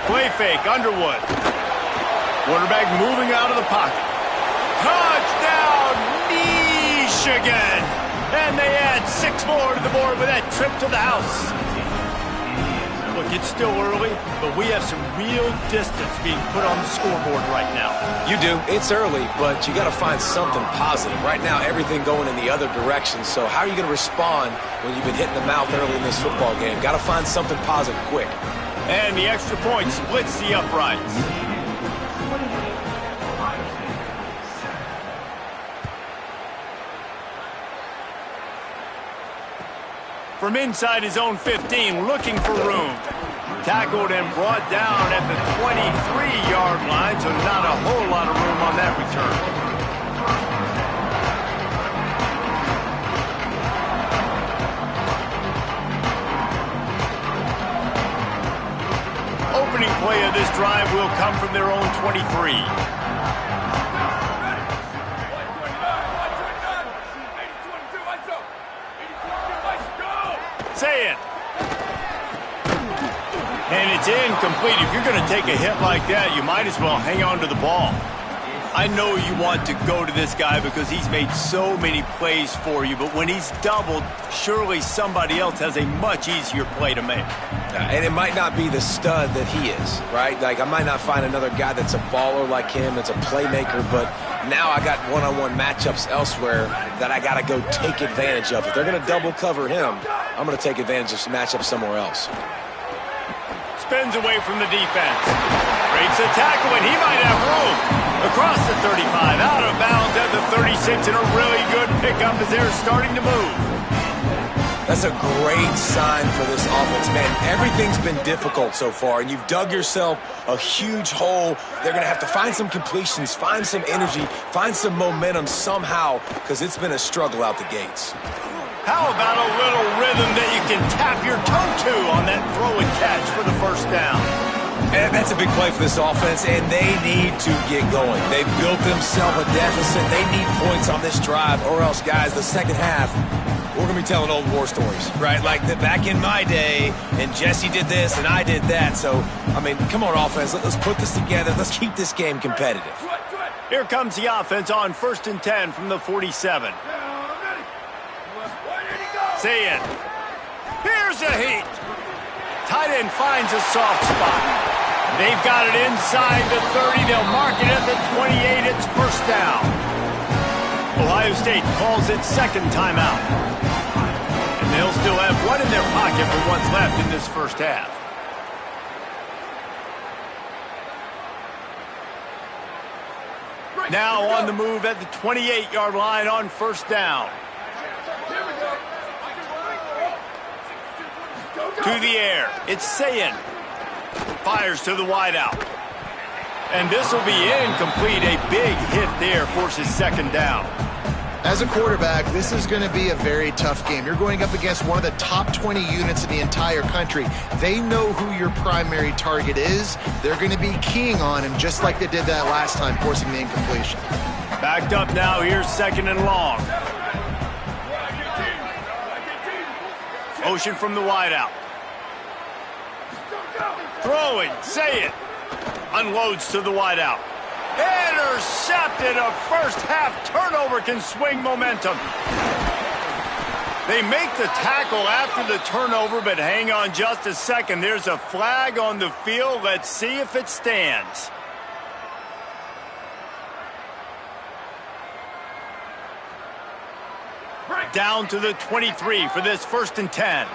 Play fake, Underwood. Quarterback moving out of the pocket. Touchdown, Michigan! And they add 6 more to the board with that trip to the house. Look, it's still early, but we have some real distance being put on the scoreboard right now. You do. It's early, but you got to find something positive. Right now, everything going in the other direction. So how are you going to respond when you've been hitting the mouth early in this football game? Got to find something positive quick. And the extra point splits the uprights. From inside his own 15, looking for room. Tackled and brought down at the 23-yard line, so not a whole lot of room on that return. Opening play of this drive will come from their own 23. Say it. And it's incomplete. If you're going to take a hit like that, you might as well hang on to the ball. I know you want to go to this guy because he's made so many plays for you, but when he's doubled, surely somebody else has a much easier play to make. And it might not be the stud that he is, right? Like, I might not find another guy that's a baller like him, that's a playmaker, but now I got one-on-one matchups elsewhere that I got to go take advantage of. If they're going to double cover him, I'm going to take advantage of some matchups somewhere else. Spins away from the defense. Breaks a tackle, and he might have room. Across the 35, out of bounds at the 36, and a really good pickup as they're starting to move. That's a great sign for this offense, man. Everything's been difficult so far, and you've dug yourself a huge hole. They're going to have to find some completions, find some energy, find some momentum somehow, because it's been a struggle out the gates. How about a little rhythm that you can tap your toe to on that throw and catch for the first down? And that's a big play for this offense, and they need to get going. They've built themselves a deficit. They need points on this drive, or else, guys, the second half, we're going to be telling old war stories, right? Like back in my day, and Jesse did this, and I did that. So, I mean, come on, offense. Let's put this together. Let's keep this game competitive. Here comes the offense on 1st and 10 from the 47. Say it. Here's a heat. Tight end finds a soft spot. They've got it inside the 30. They'll mark it at the 28. It's first down. Ohio State calls it second timeout. And they'll still have one in their pocket for what's left in this first half. Now on the move at the 28-yard line on first down. To the air. It's Sayin. Fires to the wideout. And this will be incomplete. A big hit there forces second down. As a quarterback, this is going to be a very tough game. You're going up against one of the top 20 units in the entire country. They know who your primary target is. They're going to be keying on him just like they did that last time, forcing the incompletion. Backed up now. Here's second and long. Motion from the wideout. Throwing, say it. Unloads to the wideout. Intercepted. A first half turnover can swing momentum. They make the tackle after the turnover, but hang on just a second. There's a flag on the field. Let's see if it stands. Down to the 23 for this first and 10.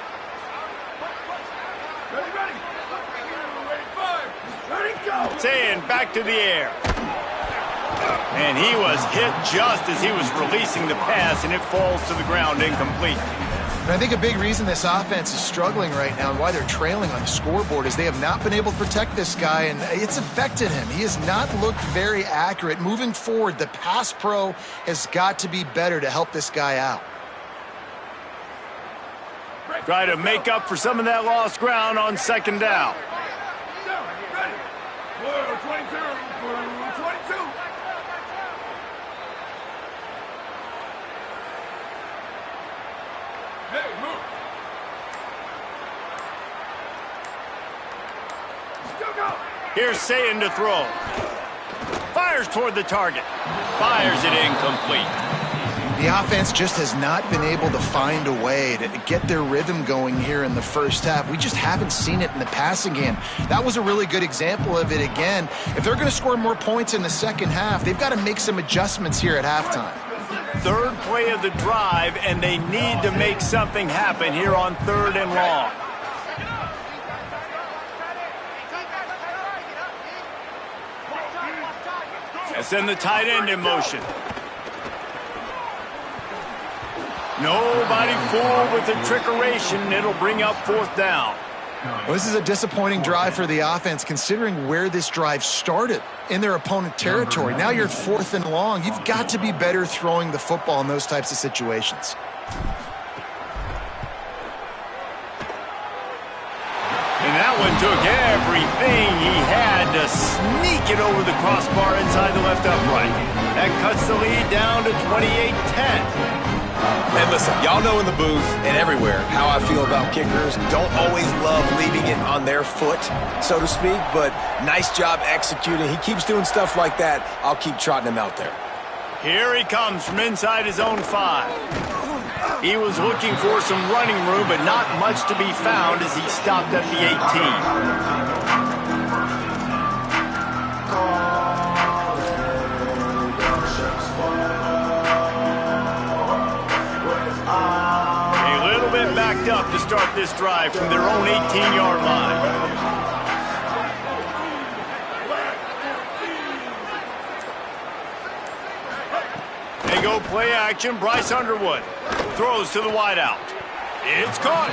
Saying back to the air. And he was hit just as he was releasing the pass, and it falls to the ground incomplete. And I think a big reason this offense is struggling right now and why they're trailing on the scoreboard is they have not been able to protect this guy, and it's affected him. He has not looked very accurate. Moving forward, the pass pro has got to be better to help this guy out. Try to make up for some of that lost ground on second down. Here's Sayin to throw. Fires toward the target. Fires it incomplete. The offense just has not been able to find a way to get their rhythm going here in the first half. We just haven't seen it in the passing game. That was a really good example of it again. If they're going to score more points in the second half, they've got to make some adjustments here at halftime. Third play of the drive, and they need to make something happen here on third and long. And send the tight end in motion. Nobody fooled with the trickeration. It'll bring up fourth down. Well, this is a disappointing drive for the offense considering where this drive started in their opponent territory. Now you're fourth and long. You've got to be better throwing the football in those types of situations. And that one took everything he had to sneak it over the crossbar inside the left upright. That cuts the lead down to 28-10. And listen, y'all know in the booth and everywhere how I feel about kickers. Don't always love leaving it on their foot, so to speak, but nice job executing. He keeps doing stuff like that. I'll keep trotting him out there. Here he comes from inside his own 5. He was looking for some running room, but not much to be found as he stopped at the 18. Backed up to start this drive from their own 18-yard line. They go play action. Bryce Underwood throws to the wideout. It's caught.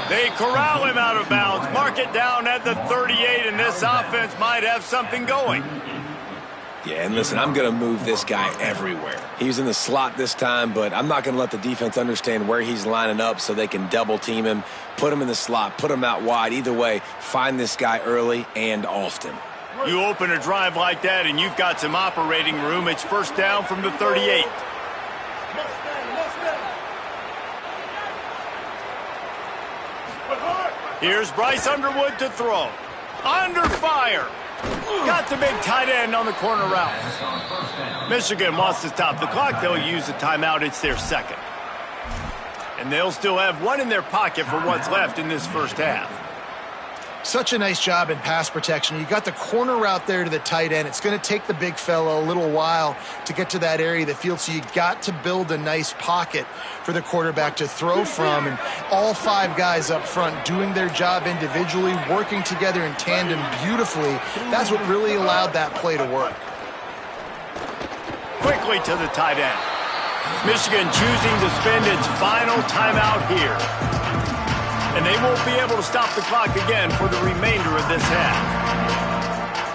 They corral him out of bounds. Mark it down at the 38, and this offense might have something going. Yeah, and listen, I'm going to move this guy everywhere. He's in the slot this time, but I'm not going to let the defense understand where he's lining up so they can double team him, put him in the slot, put him out wide. Either way, find this guy early and often. You open a drive like that and you've got some operating room. It's first down from the 38. Here's Bryce Underwood to throw. Under fire. Got the big tight end on the corner route. Michigan wants to stop the clock. They'll use a timeout. It's their second. And they'll still have one in their pocket for what's left in this first half. Such a nice job in pass protection. You got the corner route there to the tight end. It's going to take the big fella a little while to get to that area of the field, so you got to build a nice pocket for the quarterback to throw from. And all 5 guys up front doing their job individually, working together in tandem beautifully. That's what really allowed that play to work. Quickly to the tight end. Michigan choosing to spend its final timeout here. And they won't be able to stop the clock again for the remainder of this half.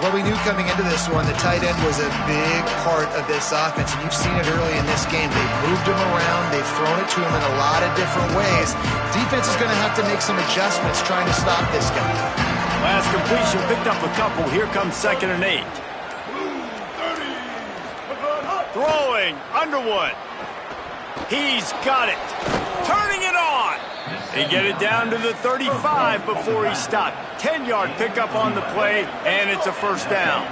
Well, we knew coming into this one, the tight end was a big part of this offense, and you've seen it early in this game. They've moved him around. They've thrown it to him in a lot of different ways. Defense is going to have to make some adjustments trying to stop this guy. Last completion picked up a couple. Here comes 2nd and 8. Throwing, Underwood. He's got it. Turning it on. They get it down to the 35 before he stopped. 10-yard pickup on the play, and it's a first down.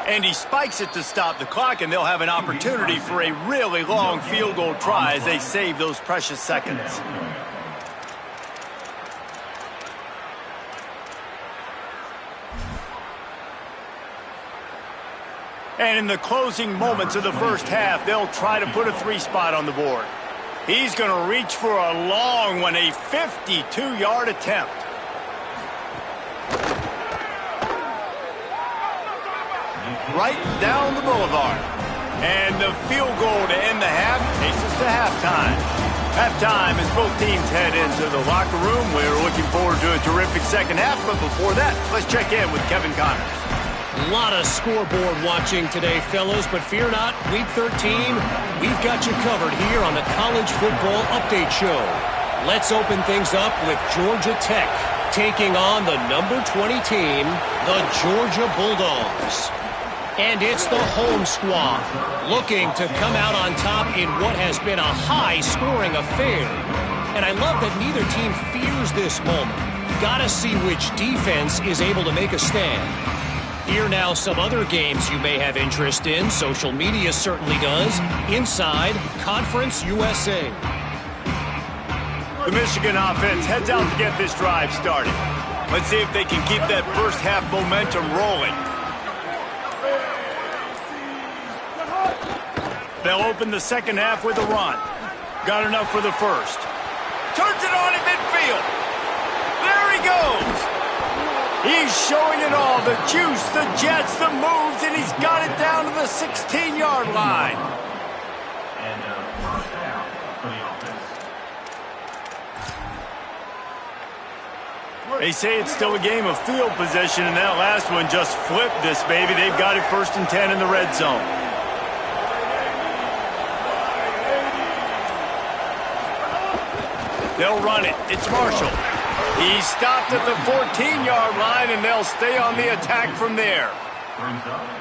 And he spikes it to stop the clock, and they'll have an opportunity for a really long field goal try as they save those precious seconds. And in the closing moments of the first half, they'll try to put a 3-spot on the board. He's going to reach for a long one, a 52-yard attempt. Right down the boulevard. And the field goal to end the half takes us to halftime. Halftime as both teams head into the locker room. We're looking forward to a terrific second half, but before that, let's check in with Kevin Connors. A lot of scoreboard watching today, fellas, but fear not, Week 13, we've got you covered here on the College Football Update Show. Let's open things up with Georgia Tech taking on the number 20 team, the Georgia Bulldogs. And it's the home squad looking to come out on top in what has been a high-scoring affair. And I love that neither team fears this moment. Gotta see which defense is able to make a stand. Here now some other games you may have interest in. Social media certainly does. Inside Conference USA. The Michigan offense heads out to get this drive started. Let's see if they can keep that first half momentum rolling. They'll open the second half with a run. Got enough for the first. Turns it on in midfield. There he goes. He's showing it all, the juice, the jets, the moves, and he's got it down to the 16-yard line. They say it's still a game of field position, and that last one just flipped this baby. They've got it 1st and 10 in the red zone. They'll run it. It's Marshall. He stopped at the 14-yard line, and they'll stay on the attack from there.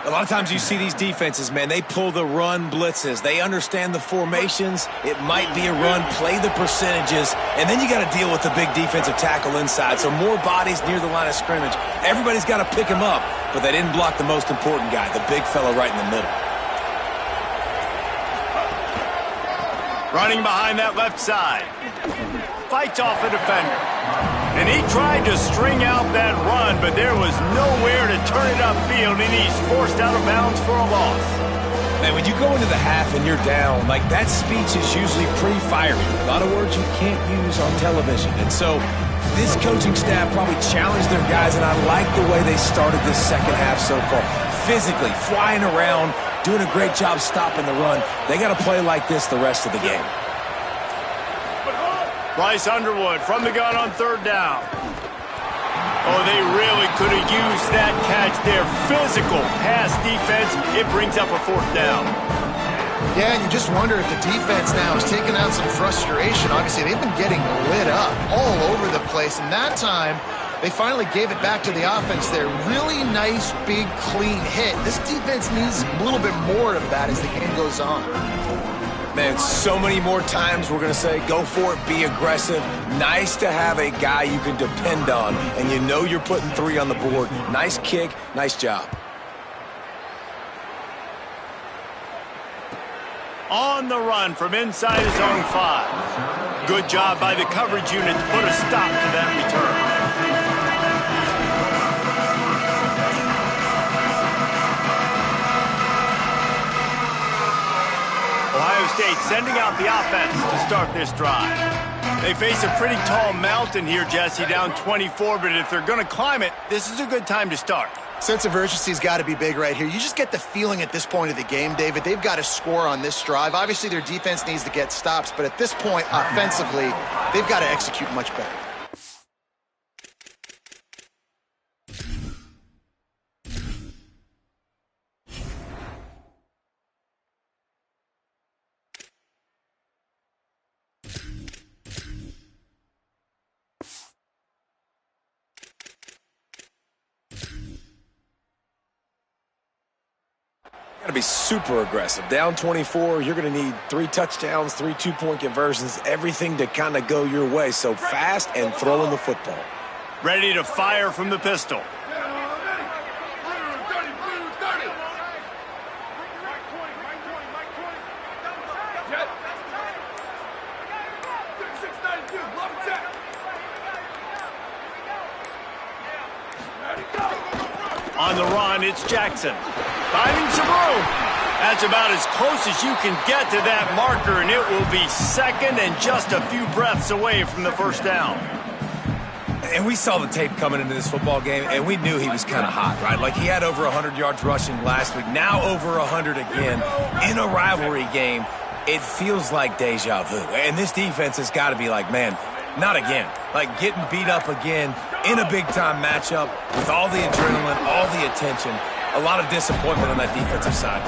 A lot of times you see these defenses, man, they pull the run blitzes. They understand the formations. It might be a run, play the percentages, and then you got to deal with the big defensive tackle inside. So more bodies near the line of scrimmage. Everybody's got to pick him up, but they didn't block the most important guy, the big fella right in the middle. Running behind that left side. Fights off a defender. And he tried to string out that run, but there was nowhere to turn it upfield, and he's forced out of bounds for a loss. Man, when you go into the half and you're down, like that speech is usually pretty fiery. A lot of words you can't use on television. And so this coaching staff probably challenged their guys, and I like the way they started this second half so far. Physically, flying around, doing a great job stopping the run. They got to play like this the rest of the game. Bryce Underwood from the gun on 3rd down. Oh, they really could have used that catch there. Physical pass defense. It brings up a 4th down. Yeah, and you just wonder if the defense now is taking out some frustration. Obviously, they've been getting lit up all over the place, and that time they finally gave it back to the offense there. Really nice, big, clean hit. This defense needs a little bit more of that as the game goes on. Man, so many more times we're going to say, go for it, be aggressive. Nice to have a guy you can depend on, and you know you're putting 3 on the board. Nice kick, nice job. On the run from inside his own 5. Good job by the coverage unit to put a stop to that return. Ohio State sending out the offense to start this drive. They face a pretty tall mountain here, Jesse, down 24, but if they're going to climb it, this is a good time to start. Sense of urgency's got to be big right here. You just get the feeling at this point of the game, David, they've got to score on this drive. Obviously, their defense needs to get stops, but at this point, offensively, they've got to execute much better. Got to be super aggressive. Down 24, you're going to need 3 touchdowns, 3 two-point conversions, everything to kind of go your way. So fast and throwing the football. Ready to fire from the pistol. On the run, it's Jackson. Finding some room. That's about as close as you can get to that marker, and it will be second and just a few breaths away from the first down. And we saw the tape coming into this football game, and we knew he was kind of hot, right? Like he had over 100 yards rushing last week, now over 100 again in a rivalry game. It feels like deja vu. And this defense has got to be like, man, not again. Like getting beat up again in a big-time matchup with all the adrenaline, all the attention. A lot of disappointment on that defensive side.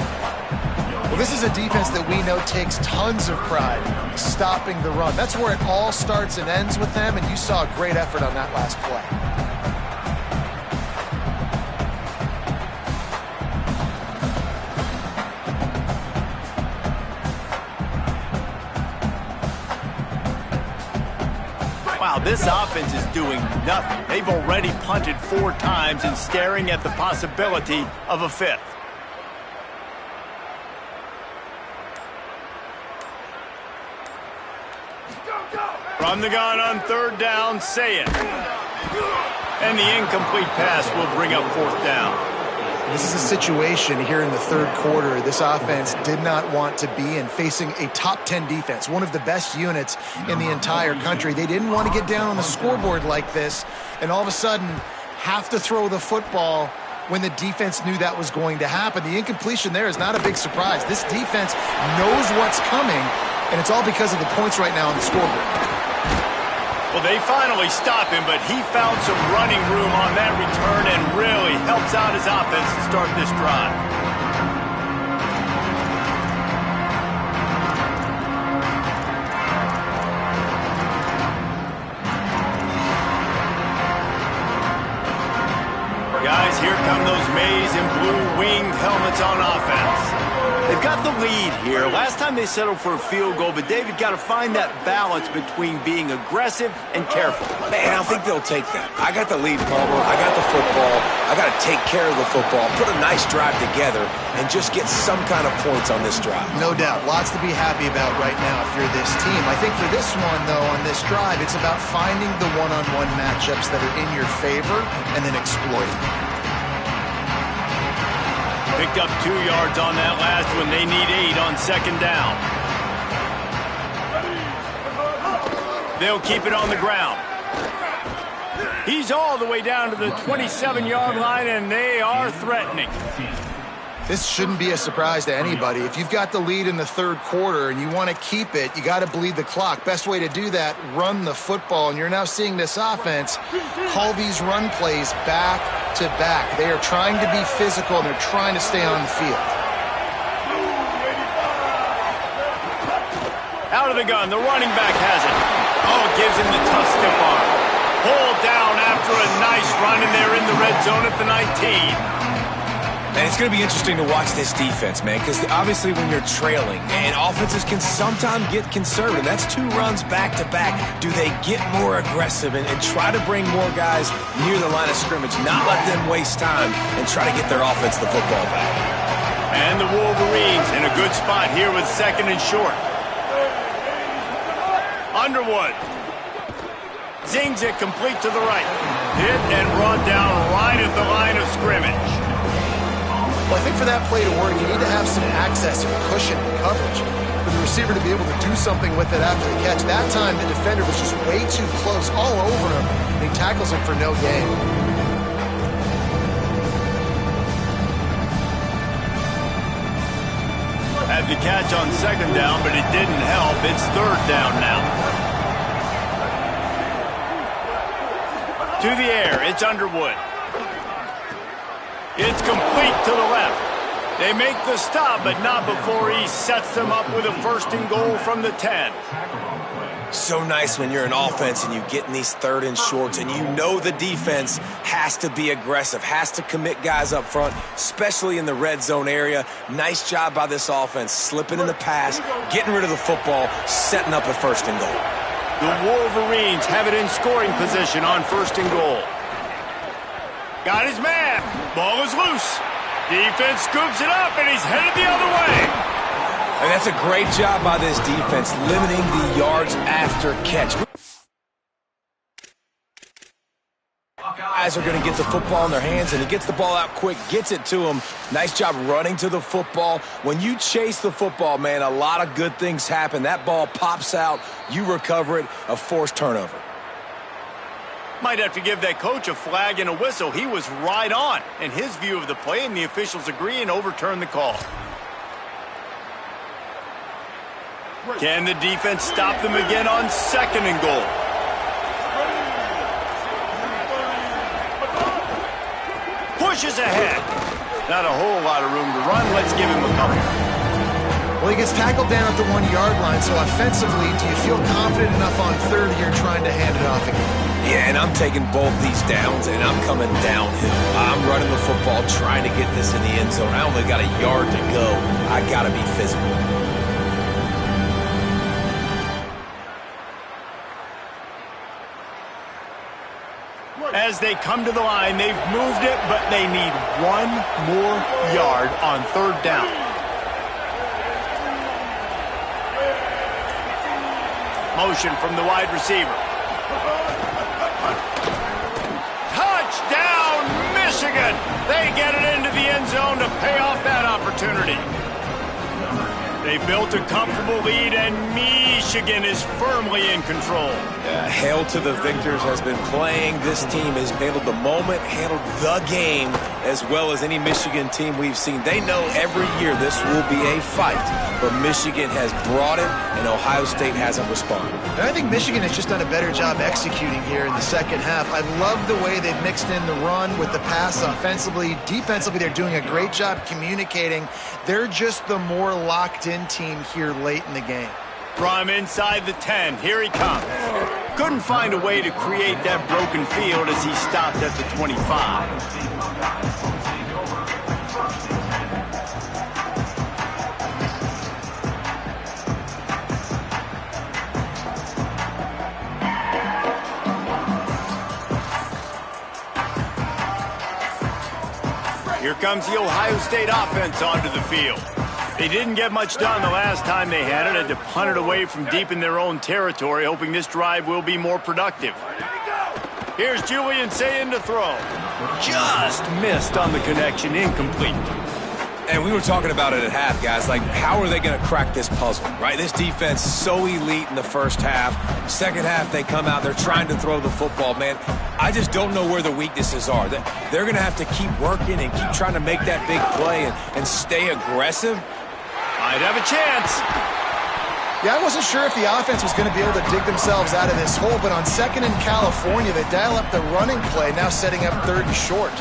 Well, this is a defense that we know takes tons of pride stopping the run. That's where it all starts and ends with them, and you saw a great effort on that last play. Wow, this offense is doing nothing. They've already punted 4 times and staring at the possibility of a 5th. From the gun on 3rd down, say it. And the incomplete pass will bring up 4th down. This is a situation here in the 3rd quarter this offense did not want to be in, facing a top 10 defense, one of the best units in the entire country. They didn't want to get down on the scoreboard like this and all of a sudden have to throw the football when the defense knew that was going to happen. The incompletion there is not a big surprise. This defense knows what's coming, and it's all because of the points right now on the scoreboard. Well, they finally stop him, but he found some running room on that return and really helps out his offense to start this drive. Guys, here come those maize and blue winged helmets on offense. They've got the lead here. Last time they settled for a field goal, but David got to find that balance between being aggressive and careful. Man, I think they'll take that. I got the lead, Palmer. I got the football. I got to take care of the football, put a nice drive together, and just get some kind of points on this drive. No doubt. Lots to be happy about right now if you're this team. I think for this one, though, on this drive, it's about finding the one-on-one matchups that are in your favor and then exploiting. Picked up 2 yards on that last one. They need 8 on 2nd down. They'll keep it on the ground. He's all the way down to the 27-yard line, and they are threatening. This shouldn't be a surprise to anybody. If you've got the lead in the 3rd quarter and you want to keep it, you got to bleed the clock. Best way to do that, run the football. And you're now seeing this offense call these run plays back to back. They are trying to be physical, and they're trying to stay on the field. Out of the gun, the running back has it. Oh, gives him the tough stiff arm. Pulled down after a nice run, and they're in the red zone at the 19. And it's going to be interesting to watch this defense, man, because obviously when you're trailing, and offenses can sometimes get conservative. That's 2 runs back-to-back. Do they get more aggressive and try to bring more guys near the line of scrimmage, not let them waste time, and try to get their offense the football back? And the Wolverines in a good spot here with second and short. Underwood. Zings it complete to the right. Hit and brought down right at the line of scrimmage. Well, I think for that play to work, you need to have some access and cushion and coverage for the receiver to be able to do something with it after the catch. That time, the defender was just way too close, all over him, and he tackles him for no gain. Had the catch on second down, but it didn't help. It's third down now. To the air, it's Underwood. It's complete to the left. They make the stop, but not before he sets them up with a first and goal from the 10. So nice when you're an offense and you get in these third and shorts and you know the defense has to be aggressive, has to commit guys up front, especially in the red zone area. Nice job by this offense, slipping in the pass, getting rid of the football, setting up a first and goal. The Wolverines have it in scoring position on first and goal. Got his man. Ball is loose. Defense scoops it up, and he's headed the other way. And that's a great job by this defense, limiting the yards after catch. Guys are going to get the football in their hands, and he gets the ball out quick, gets it to him. Nice job running to the football. When you chase the football, man, a lot of good things happen. That ball pops out, you recover it, a forced turnover. Might have to give that coach a flag and a whistle. He was right on in his view of the play, and the officials agree and overturn the call. Can the defense stop them again on second and goal? Pushes ahead. Not a whole lot of room to run. Let's give him a couple. Well, he gets tackled down at the 1 yard line, so offensively, do you feel confident enough on third here trying to hand it off again? Yeah, and I'm taking both these downs, and I'm coming downhill. I'm running the football, trying to get this in the end zone. I only got a yard to go. I got to be physical. As they come to the line, they've moved it, but they need one more yard on third down. Motion from the wide receiver. Touchdown, Michigan! They get it into the end zone to pay off that opportunity. They built a comfortable lead, and Michigan is firmly in control. Hail to the victors has been playing. This team has handled the moment, handled the game, as well as any Michigan team we've seen. They know every year this will be a fight, but Michigan has brought it, and Ohio State hasn't responded. And I think Michigan has just done a better job executing here in the second half. I love the way they've mixed in the run with the pass offensively. Defensively, they're doing a great job communicating. They're just the more locked-in team here late in the game. From inside the 10, here he comes. Couldn't find a way to create that broken field as he stopped at the 25. Here comes the Ohio State offense onto the field. They didn't get much done the last time they had it. Had to punt it away from deep in their own territory, hoping this drive will be more productive. Here's Julian saying to throw. Just missed on the connection, incomplete. And we were talking about it at half, guys. Like, how are they going to crack this puzzle, right? This defense so elite in the first half. Second half, they come out. They're trying to throw the football, man. I just don't know where the weaknesses are. They're going to have to keep working and keep trying to make that big play and stay aggressive. Might have a chance. Yeah, I wasn't sure if the offense was going to be able to dig themselves out of this hole, but on second in California, they dial up the running play, now setting up third and short.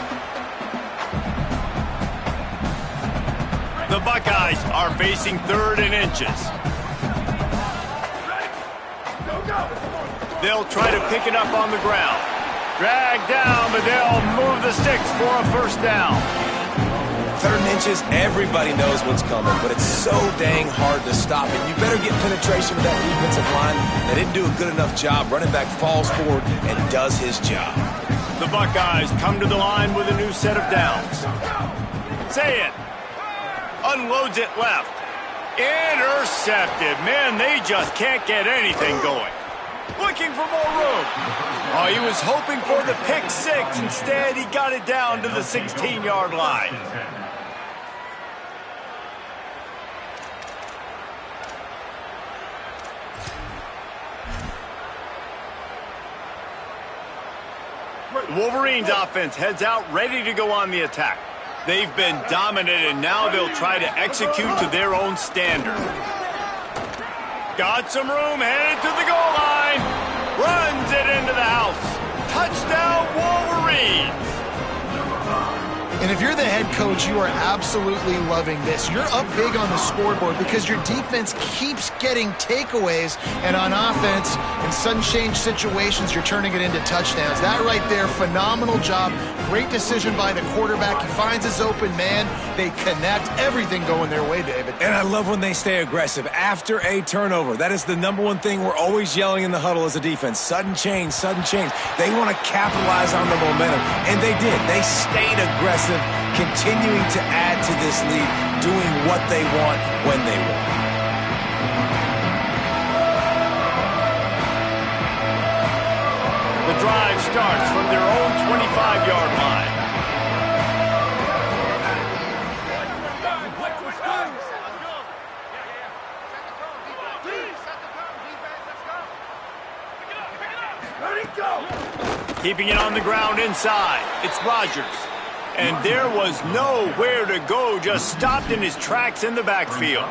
The Buckeyes are facing third and inches. They'll try to pick it up on the ground. Drag down, but they'll move the sticks for a first down. Third and inches, everybody knows what's coming, but it's so dang hard to stop it. You better get penetration with that defensive line. They didn't do a good enough job. Running back falls forward and does his job. The Buckeyes come to the line with a new set of downs. Say it. Unloads it left. Intercepted. Man, they just can't get anything going. Looking for more room. Oh, he was hoping for the pick six. Instead, he got it down to the 16-yard line. The Wolverines offense heads out ready to go on the attack. They've been dominant, and now they'll try to execute to their own standard. Got some room, headed to the goal line. Runs it into the house. Touchdown, Wolverines. And if you're the head coach, you are absolutely loving this. You're up big on the scoreboard because your defense keeps getting takeaways, and on offense, in sudden change situations, you're turning it into touchdowns. That right there, phenomenal job. Great decision by the quarterback. He finds his open man. They connect. Everything going their way, David. And I love when they stay aggressive after a turnover. That is the #1 thing we're always yelling in the huddle as a defense. Sudden change, sudden change. They want to capitalize on the momentum, and they did. They stayed aggressive, continuing to add to this lead, doing what they want when they want. The drive starts from their own 25-yard line. Keeping it on the ground inside. It's Rodgers. And there was nowhere to go, just stopped in his tracks in the backfield.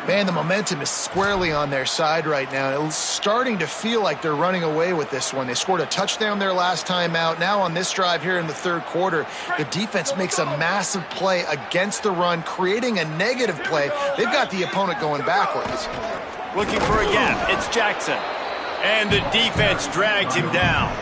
Man, the momentum is squarely on their side right now. It's starting to feel like they're running away with this one. They scored a touchdown their last time out. Now on this drive here in the third quarter, the defense makes a massive play against the run, creating a negative play. They've got the opponent going backwards. Looking for a gap. It's Jackson. And the defense drags him down.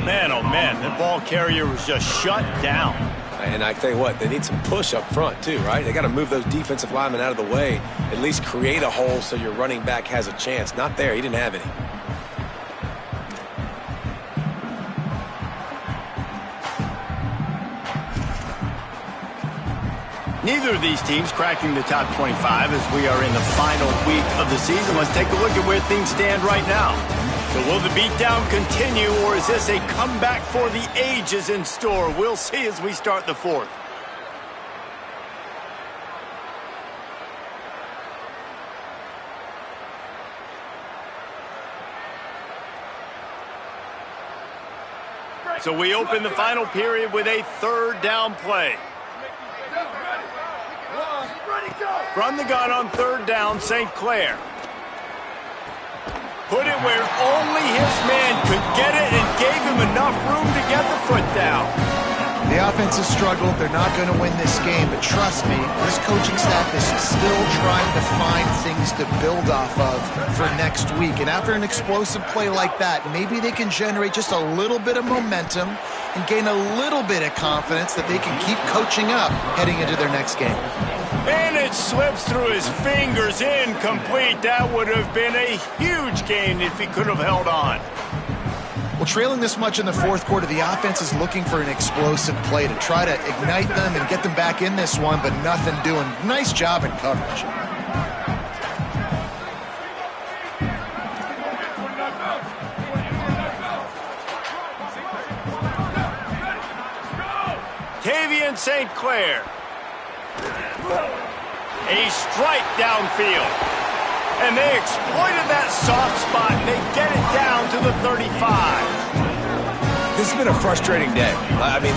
Man, oh man, the ball carrier was just shut down. And I tell you what, they need some push up front too, right? They got to move those defensive linemen out of the way, at least create a hole so your running back has a chance. Not there, he didn't have any. Neither of these teams cracking the top 25 as we are in the final week of the season. Let's take a look at where things stand right now. So will the beatdown continue, or is this a comeback for the ages in store? We'll see as we start the fourth. So we open the final period with a third down play. From the gun on third down, St. Clair. Put it where only his man could get it and gave him enough room to get the foot down. The offense has struggled. They're not going to win this game, but trust me, this coaching staff is still trying to find things to build off of for next week. And after an explosive play like that, maybe they can generate just a little bit of momentum and gain a little bit of confidence that they can keep coaching up heading into their next game. And it slips through his fingers, incomplete. That would have been a huge gain if he could have held on. Well, trailing this much in the fourth quarter, the offense is looking for an explosive play to try to ignite them and get them back in this one, but nothing doing. Nice job in coverage. Tavian St. Clair. A strike downfield. And they exploited that soft spot, and they get it down to the 35. This has been a frustrating day. I mean,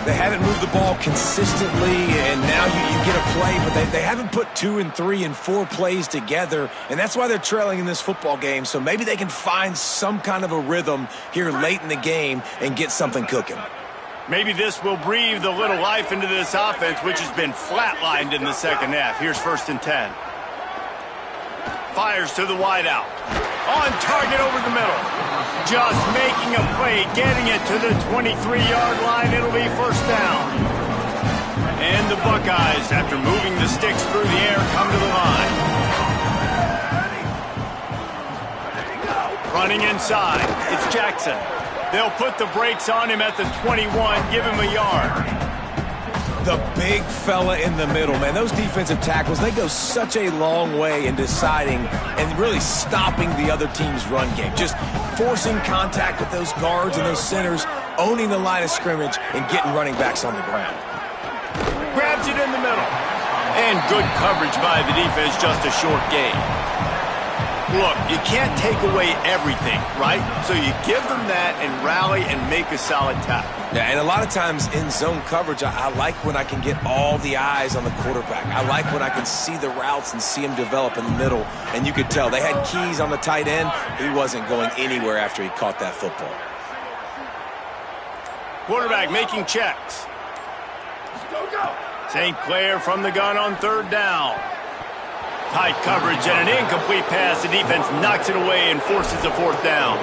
they haven't moved the ball consistently, and now you get a play, but they haven't put 2 and 3 and 4 plays together, and that's why they're trailing in this football game. So maybe they can find some kind of a rhythm here late in the game and get something cooking. Maybe this will breathe a little life into this offense, which has been flatlined in the second half. Here's 1st and 10. Fires to the wideout. On target over the middle. Just making a play, getting it to the 23-yard line. It'll be 1st down. And the Buckeyes, after moving the sticks through the air, come to the line. Running inside. It's Jackson. They'll put the brakes on him at the 21, give him a yard. The big fella in the middle, man. Those defensive tackles, they go such a long way in deciding and really stopping the other team's run game. Just forcing contact with those guards and those centers, owning the line of scrimmage, and getting running backs on the ground. Grabs it in the middle. And good coverage by the defense, just a short gain. Look, you can't take away everything, right? So you give them that and rally and make a solid tackle. Yeah, and a lot of times in zone coverage, I like when I can get all the eyes on the quarterback. I like when I can see the routes and see him develop in the middle. And you could tell they had keys on the tight end. He wasn't going anywhere after he caught that football. Quarterback making checks. St. Clair from the gun on third down. Tight coverage and an incomplete pass. The defense knocks it away and forces a fourth down.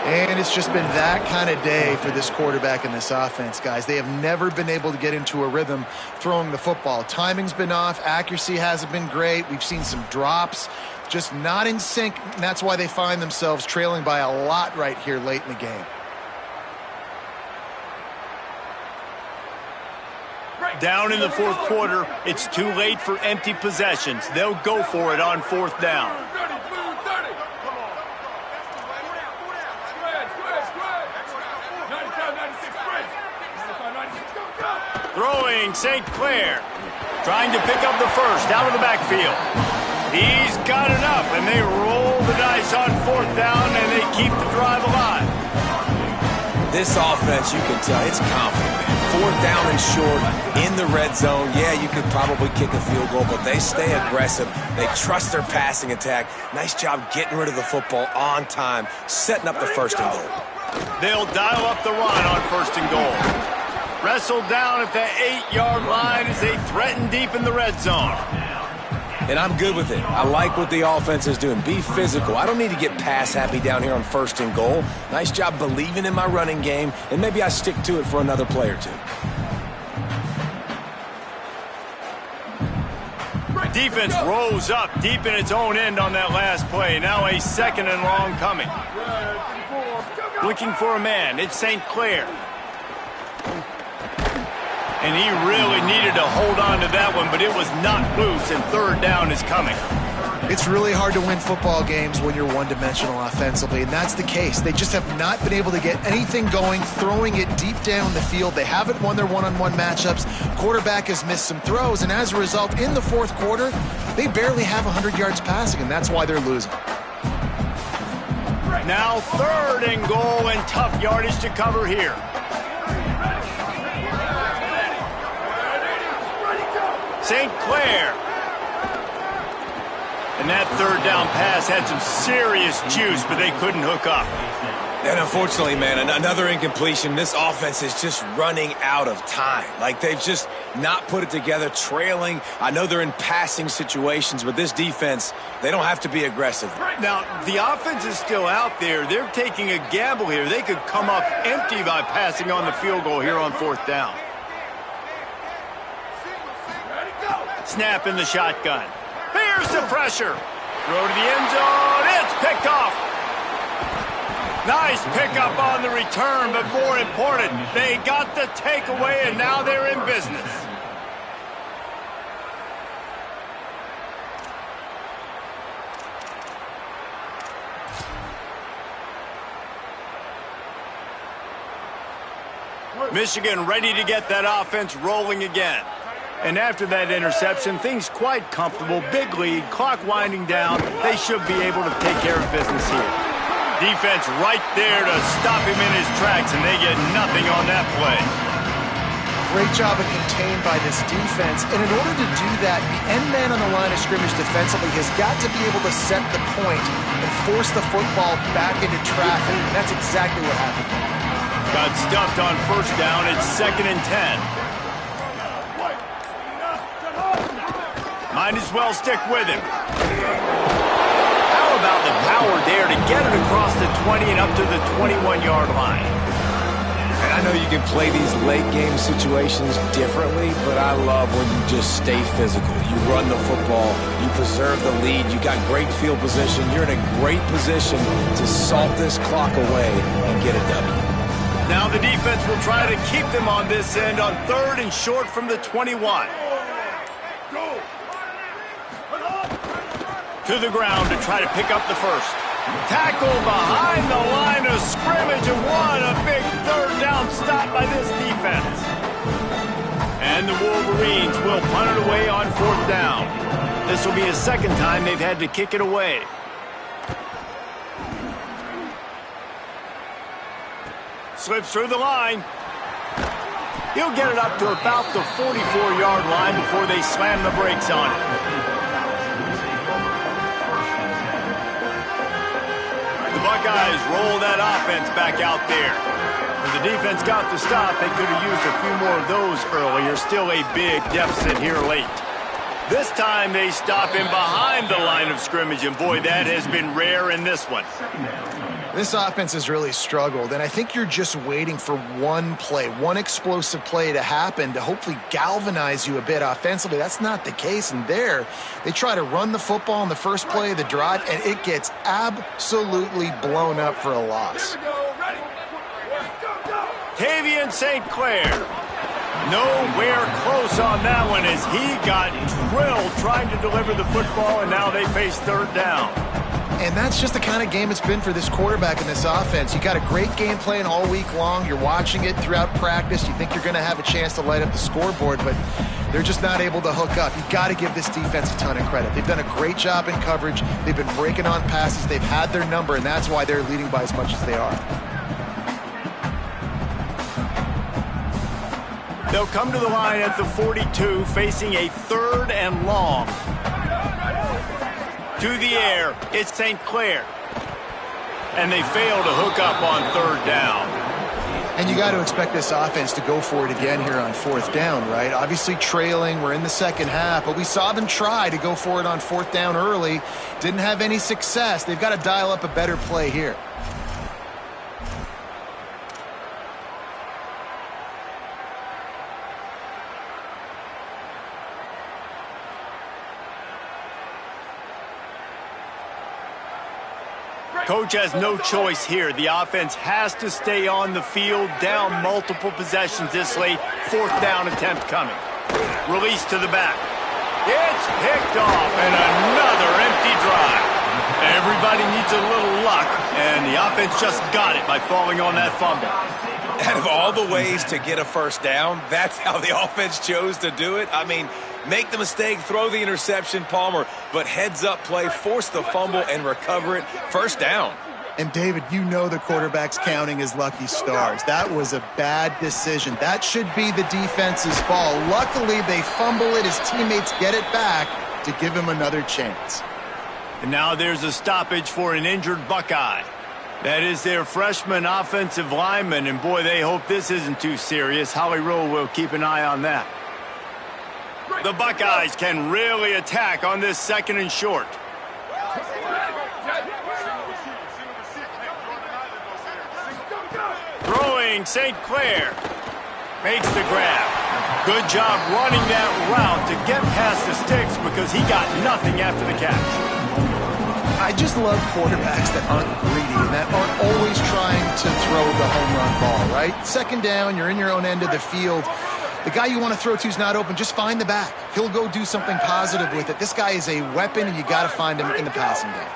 And it's just been that kind of day for this quarterback and this offense, guys. They have never been able to get into a rhythm throwing the football. Timing's been off. Accuracy hasn't been great. We've seen some drops, just not in sync. And that's why they find themselves trailing by a lot right here late in the game. Down in the fourth quarter, it's too late for empty possessions. They'll go for it on fourth down. Throwing St. Clair. Trying to pick up the first out of the backfield. He's got enough, and they roll the dice on fourth down, and they keep the drive alive. This offense, you can tell, it's confident, man. Fourth down and short, in the red zone. Yeah, you could probably kick a field goal, but they stay aggressive. They trust their passing attack. Nice job getting rid of the football on time, setting up the first and goal. They'll dial up the run on first and goal. Wrestled down at the 8-yard line as they threaten deep in the red zone. And I'm good with it. I like what the offense is doing. Be physical. I don't need to get pass happy down here on first and goal. Nice job believing in my running game, and maybe I stick to it for another play or two. Defense rose up deep in its own end on that last play. Now a second and long coming. Looking for a man. It's St. Clair. And he really needed to hold on to that one, but it was not loose, and third down is coming. It's really hard to win football games when you're one-dimensional offensively, and that's the case. They just have not been able to get anything going, throwing it deep down the field. They haven't won their one-on-one matchups. Quarterback has missed some throws, and as a result, in the fourth quarter, they barely have 100 yards passing, and that's why they're losing. Now third and goal, and tough yardage to cover here. St. Clair. And that third down pass had some serious juice, but they couldn't hook up. And unfortunately, man, another incompletion. This offense is just running out of time. Like, they've just not put it together, trailing. I know they're in passing situations, but this defense, they don't have to be aggressive. Now, the offense is still out there. They're taking a gamble here. They could come up empty by passing on the field goal here on fourth down. Snap in the shotgun. Here's the pressure. Throw to the end zone. It's picked off. Nice pickup on the return, but more important, they got the takeaway, and now they're in business. Michigan ready to get that offense rolling again. And after that interception, things quite comfortable. Big lead, clock winding down. They should be able to take care of business here. Defense right there to stop him in his tracks, and they get nothing on that play. Great job of contained by this defense. And in order to do that, the end man on the line of scrimmage defensively has got to be able to set the point and force the football back into traffic. And that's exactly what happened. Got stuffed on first down. It's 2nd and 10. Might as well stick with him. How about the power there to get it across the 20 and up to the 21-yard line? And I know you can play these late-game situations differently, but I love when you just stay physical. You run the football, you preserve the lead, you got great field position, you're in a great position to salt this clock away and get a W. Now the defense will try to keep them on this end on 3rd and short from the 21. To the ground to try to pick up the first. Tackle behind the line of scrimmage, and what a big 3rd down stop by this defense. And the Wolverines will punt it away on 4th down. This will be a second time they've had to kick it away. Slips through the line. He'll get it up to about the 44-yard line before they slam the brakes on it. The Buckeyes roll that offense back out there. When the defense got the stop, they could have used a few more of those earlier. Still a big deficit here late. This time they stop him behind the line of scrimmage, and boy, that has been rare in this one. This offense has really struggled, and I think you're just waiting for one play, one explosive play to happen to hopefully galvanize you a bit offensively. That's not the case, and there they try to run the football in the first play of the drive, and it gets absolutely blown up for a loss. Tavian St. Clair, nowhere close on that one as he got drilled trying to deliver the football, and now they face 3rd down. And that's just the kind of game it's been for this quarterback in this offense. You got a great game plan all week long. You're watching it throughout practice. You think you're going to have a chance to light up the scoreboard, but they're just not able to hook up. You've got to give this defense a ton of credit. They've done a great job in coverage. They've been breaking on passes. They've had their number, and that's why they're leading by as much as they are. They'll come to the line at the 42, facing a 3rd and long. To the air, it's St. Clair. And they fail to hook up on 3rd down. And you got to expect this offense to go for it again here on 4th down, right? Obviously trailing, we're in the second half, but we saw them try to go for it on 4th down early. Didn't have any success. They've got to dial up a better play here. Coach has no choice here. The offense has to stay on the field, down multiple possessions this late. 4th down attempt coming. Release to the back. It's picked off, and another empty drive. Everybody needs a little luck, and the offense just got it by falling on that fumble. Out of all the ways to get a 1st down, that's how the offense chose to do it. I mean, make the mistake, throw the interception, Palmer, but heads-up play, force the fumble, and recover it. 1st down. And, David, you know the quarterback's counting his lucky stars. That was a bad decision. That should be the defense's ball. Luckily, they fumble it. His teammates get it back to give him another chance. And now there's a stoppage for an injured Buckeye. That is their freshman offensive lineman, and boy, they hope this isn't too serious. Holly Rowe will keep an eye on that. The Buckeyes can really attack on this 2nd and short. Throwing St. Clair. Makes the grab. Good job running that route to get past the sticks because he got nothing after the catch. I just love quarterbacks that aren't greedy and that aren't always trying to throw the home run ball, right? 2nd down, you're in your own end of the field. The guy you want to throw to is not open. Just find the back. He'll go do something positive with it. This guy is a weapon, and you got to find him in the passing game.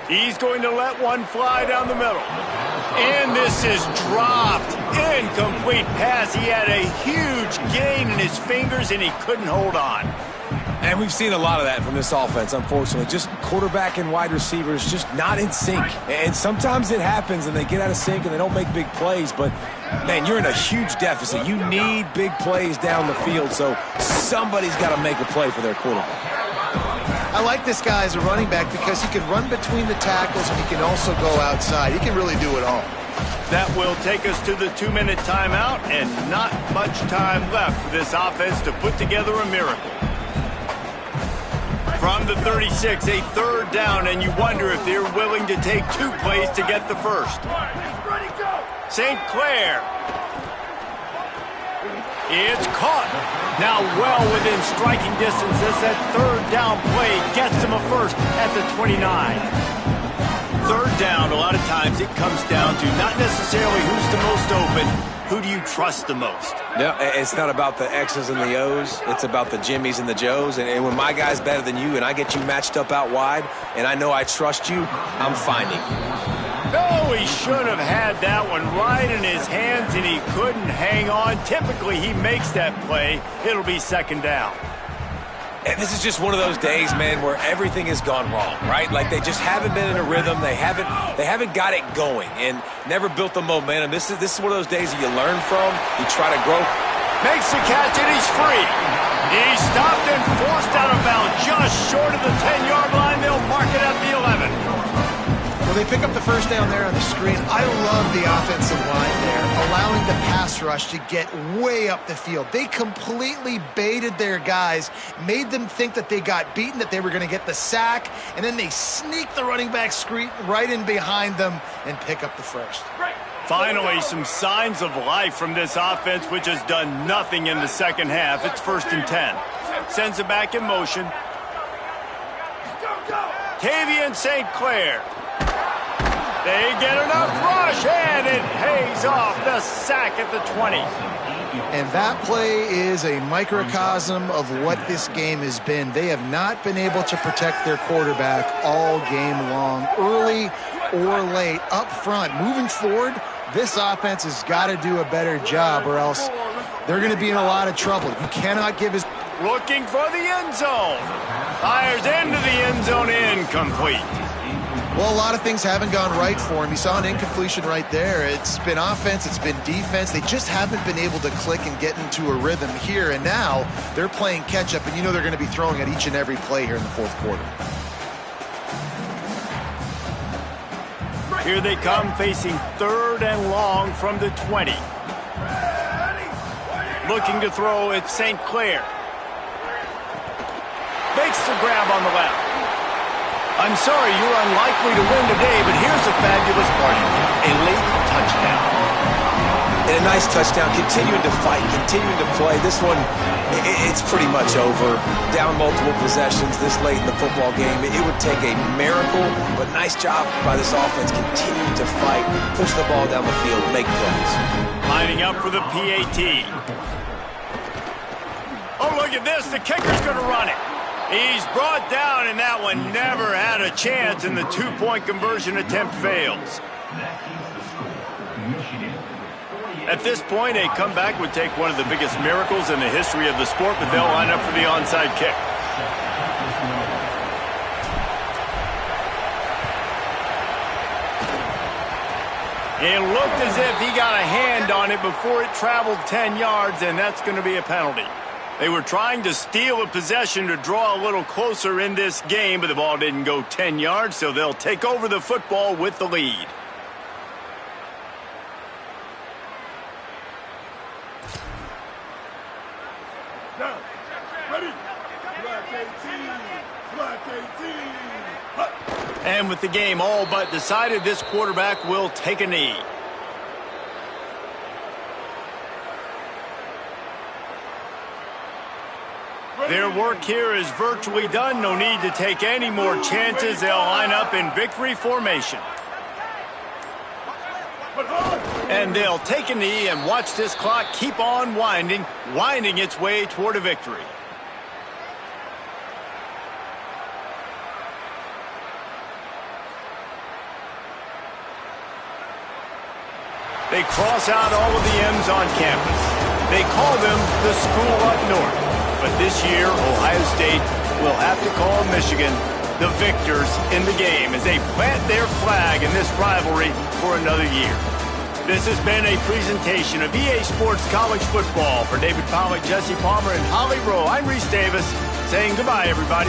He's going to let one fly down the middle. And this is dropped. Incomplete pass. He had a huge gain in his fingers, and he couldn't hold on. And we've seen a lot of that from this offense, unfortunately. Just quarterback and wide receivers just not in sync. And sometimes it happens, and they get out of sync, and they don't make big plays. But, man, you're in a huge deficit. You need big plays down the field, so somebody's got to make a play for their quarterback. I like this guy as a running back because he can run between the tackles, and he can also go outside. He can really do it all. That will take us to the 2-minute timeout, and not much time left for this offense to put together a miracle. From the 36, a 3rd down, and you wonder if they're willing to take 2 plays to get the first. St. Clair. It's caught. Now well within striking distance as that 3rd down play gets him a first at the 29. third down, a lot of times it comes down to not necessarily who's the most open, who do you trust the most? No, it's not about the X's and the O's. It's about the Jimmies and the Joes. And when my guy's better than you and I get you matched up out wide and I know I trust you, I'm finding you. No, he should have had that one right in his hands, and he couldn't hang on. Typically, he makes that play. It'll be second down. And this is just one of those days, man, where everything has gone wrong, right? Like they just haven't been in a rhythm. They haven't got it going and never built the momentum. This is one of those days that you learn from. You try to grow. Makes the catch, and he's free. He's stopped and forced out of bounds just short of the 10-yard line. They'll mark it at the 11. Well, they pick up the first down there on the screen. I love the offensive line there, allowing the pass rush to get way up the field. They completely baited their guys, made them think that they got beaten, that they were going to get the sack, and then they sneak the running back screen right in behind them and pick up the first. Finally, some signs of life from this offense, which has done nothing in the second half. It's 1st and 10. Sends it back in motion. Tavian St. Clair. They get enough rush, and it pays off the sack at the 20. And that play is a microcosm of what this game has been. They have not been able to protect their quarterback all game long, early or late, up front. Moving forward, this offense has got to do a better job, or else they're going to be in a lot of trouble. You cannot give his... Looking for the end zone. Fires into the end zone, incomplete. Well, a lot of things haven't gone right for him. You saw an incompletion right there. It's been offense, it's been defense. They just haven't been able to click and get into a rhythm here. And now they're playing catch-up, and you know they're going to be throwing at each and every play here in the fourth quarter. Here they come, facing 3rd and long from the 20. Looking to throw at St. Clair. Makes the grab on the left. I'm sorry, you're unlikely to win today, but here's a fabulous party. A late touchdown. And a nice touchdown, continuing to fight, continuing to play. This one, it's pretty much over. Down multiple possessions this late in the football game. It would take a miracle, but nice job by this offense continuing to fight, push the ball down the field, make plays. Lining up for the PAT. Oh, look at this. The kicker's going to run it. He's brought down, and that one never had a chance, and the 2-point conversion attempt fails. At this point, a comeback would take one of the biggest miracles in the history of the sport, but they'll line up for the onside kick. It looked as if he got a hand on it before it traveled 10 yards, and that's going to be a penalty. They were trying to steal a possession to draw a little closer in this game, but the ball didn't go 10 yards, so they'll take over the football with the lead. And with the game all but decided, this quarterback will take a knee. Their work here is virtually done. No need to take any more chances. They'll line up in victory formation. And they'll take a knee and watch this clock keep on winding its way toward a victory. They cross out all of the M's on campus. They call them the school up north. But this year, Ohio State will have to call Michigan the victors in the game as they plant their flag in this rivalry for another year. This has been a presentation of EA Sports College Football. For David Pollack, Jesse Palmer, and Holly Rowe, I'm Reese Davis saying goodbye, everybody.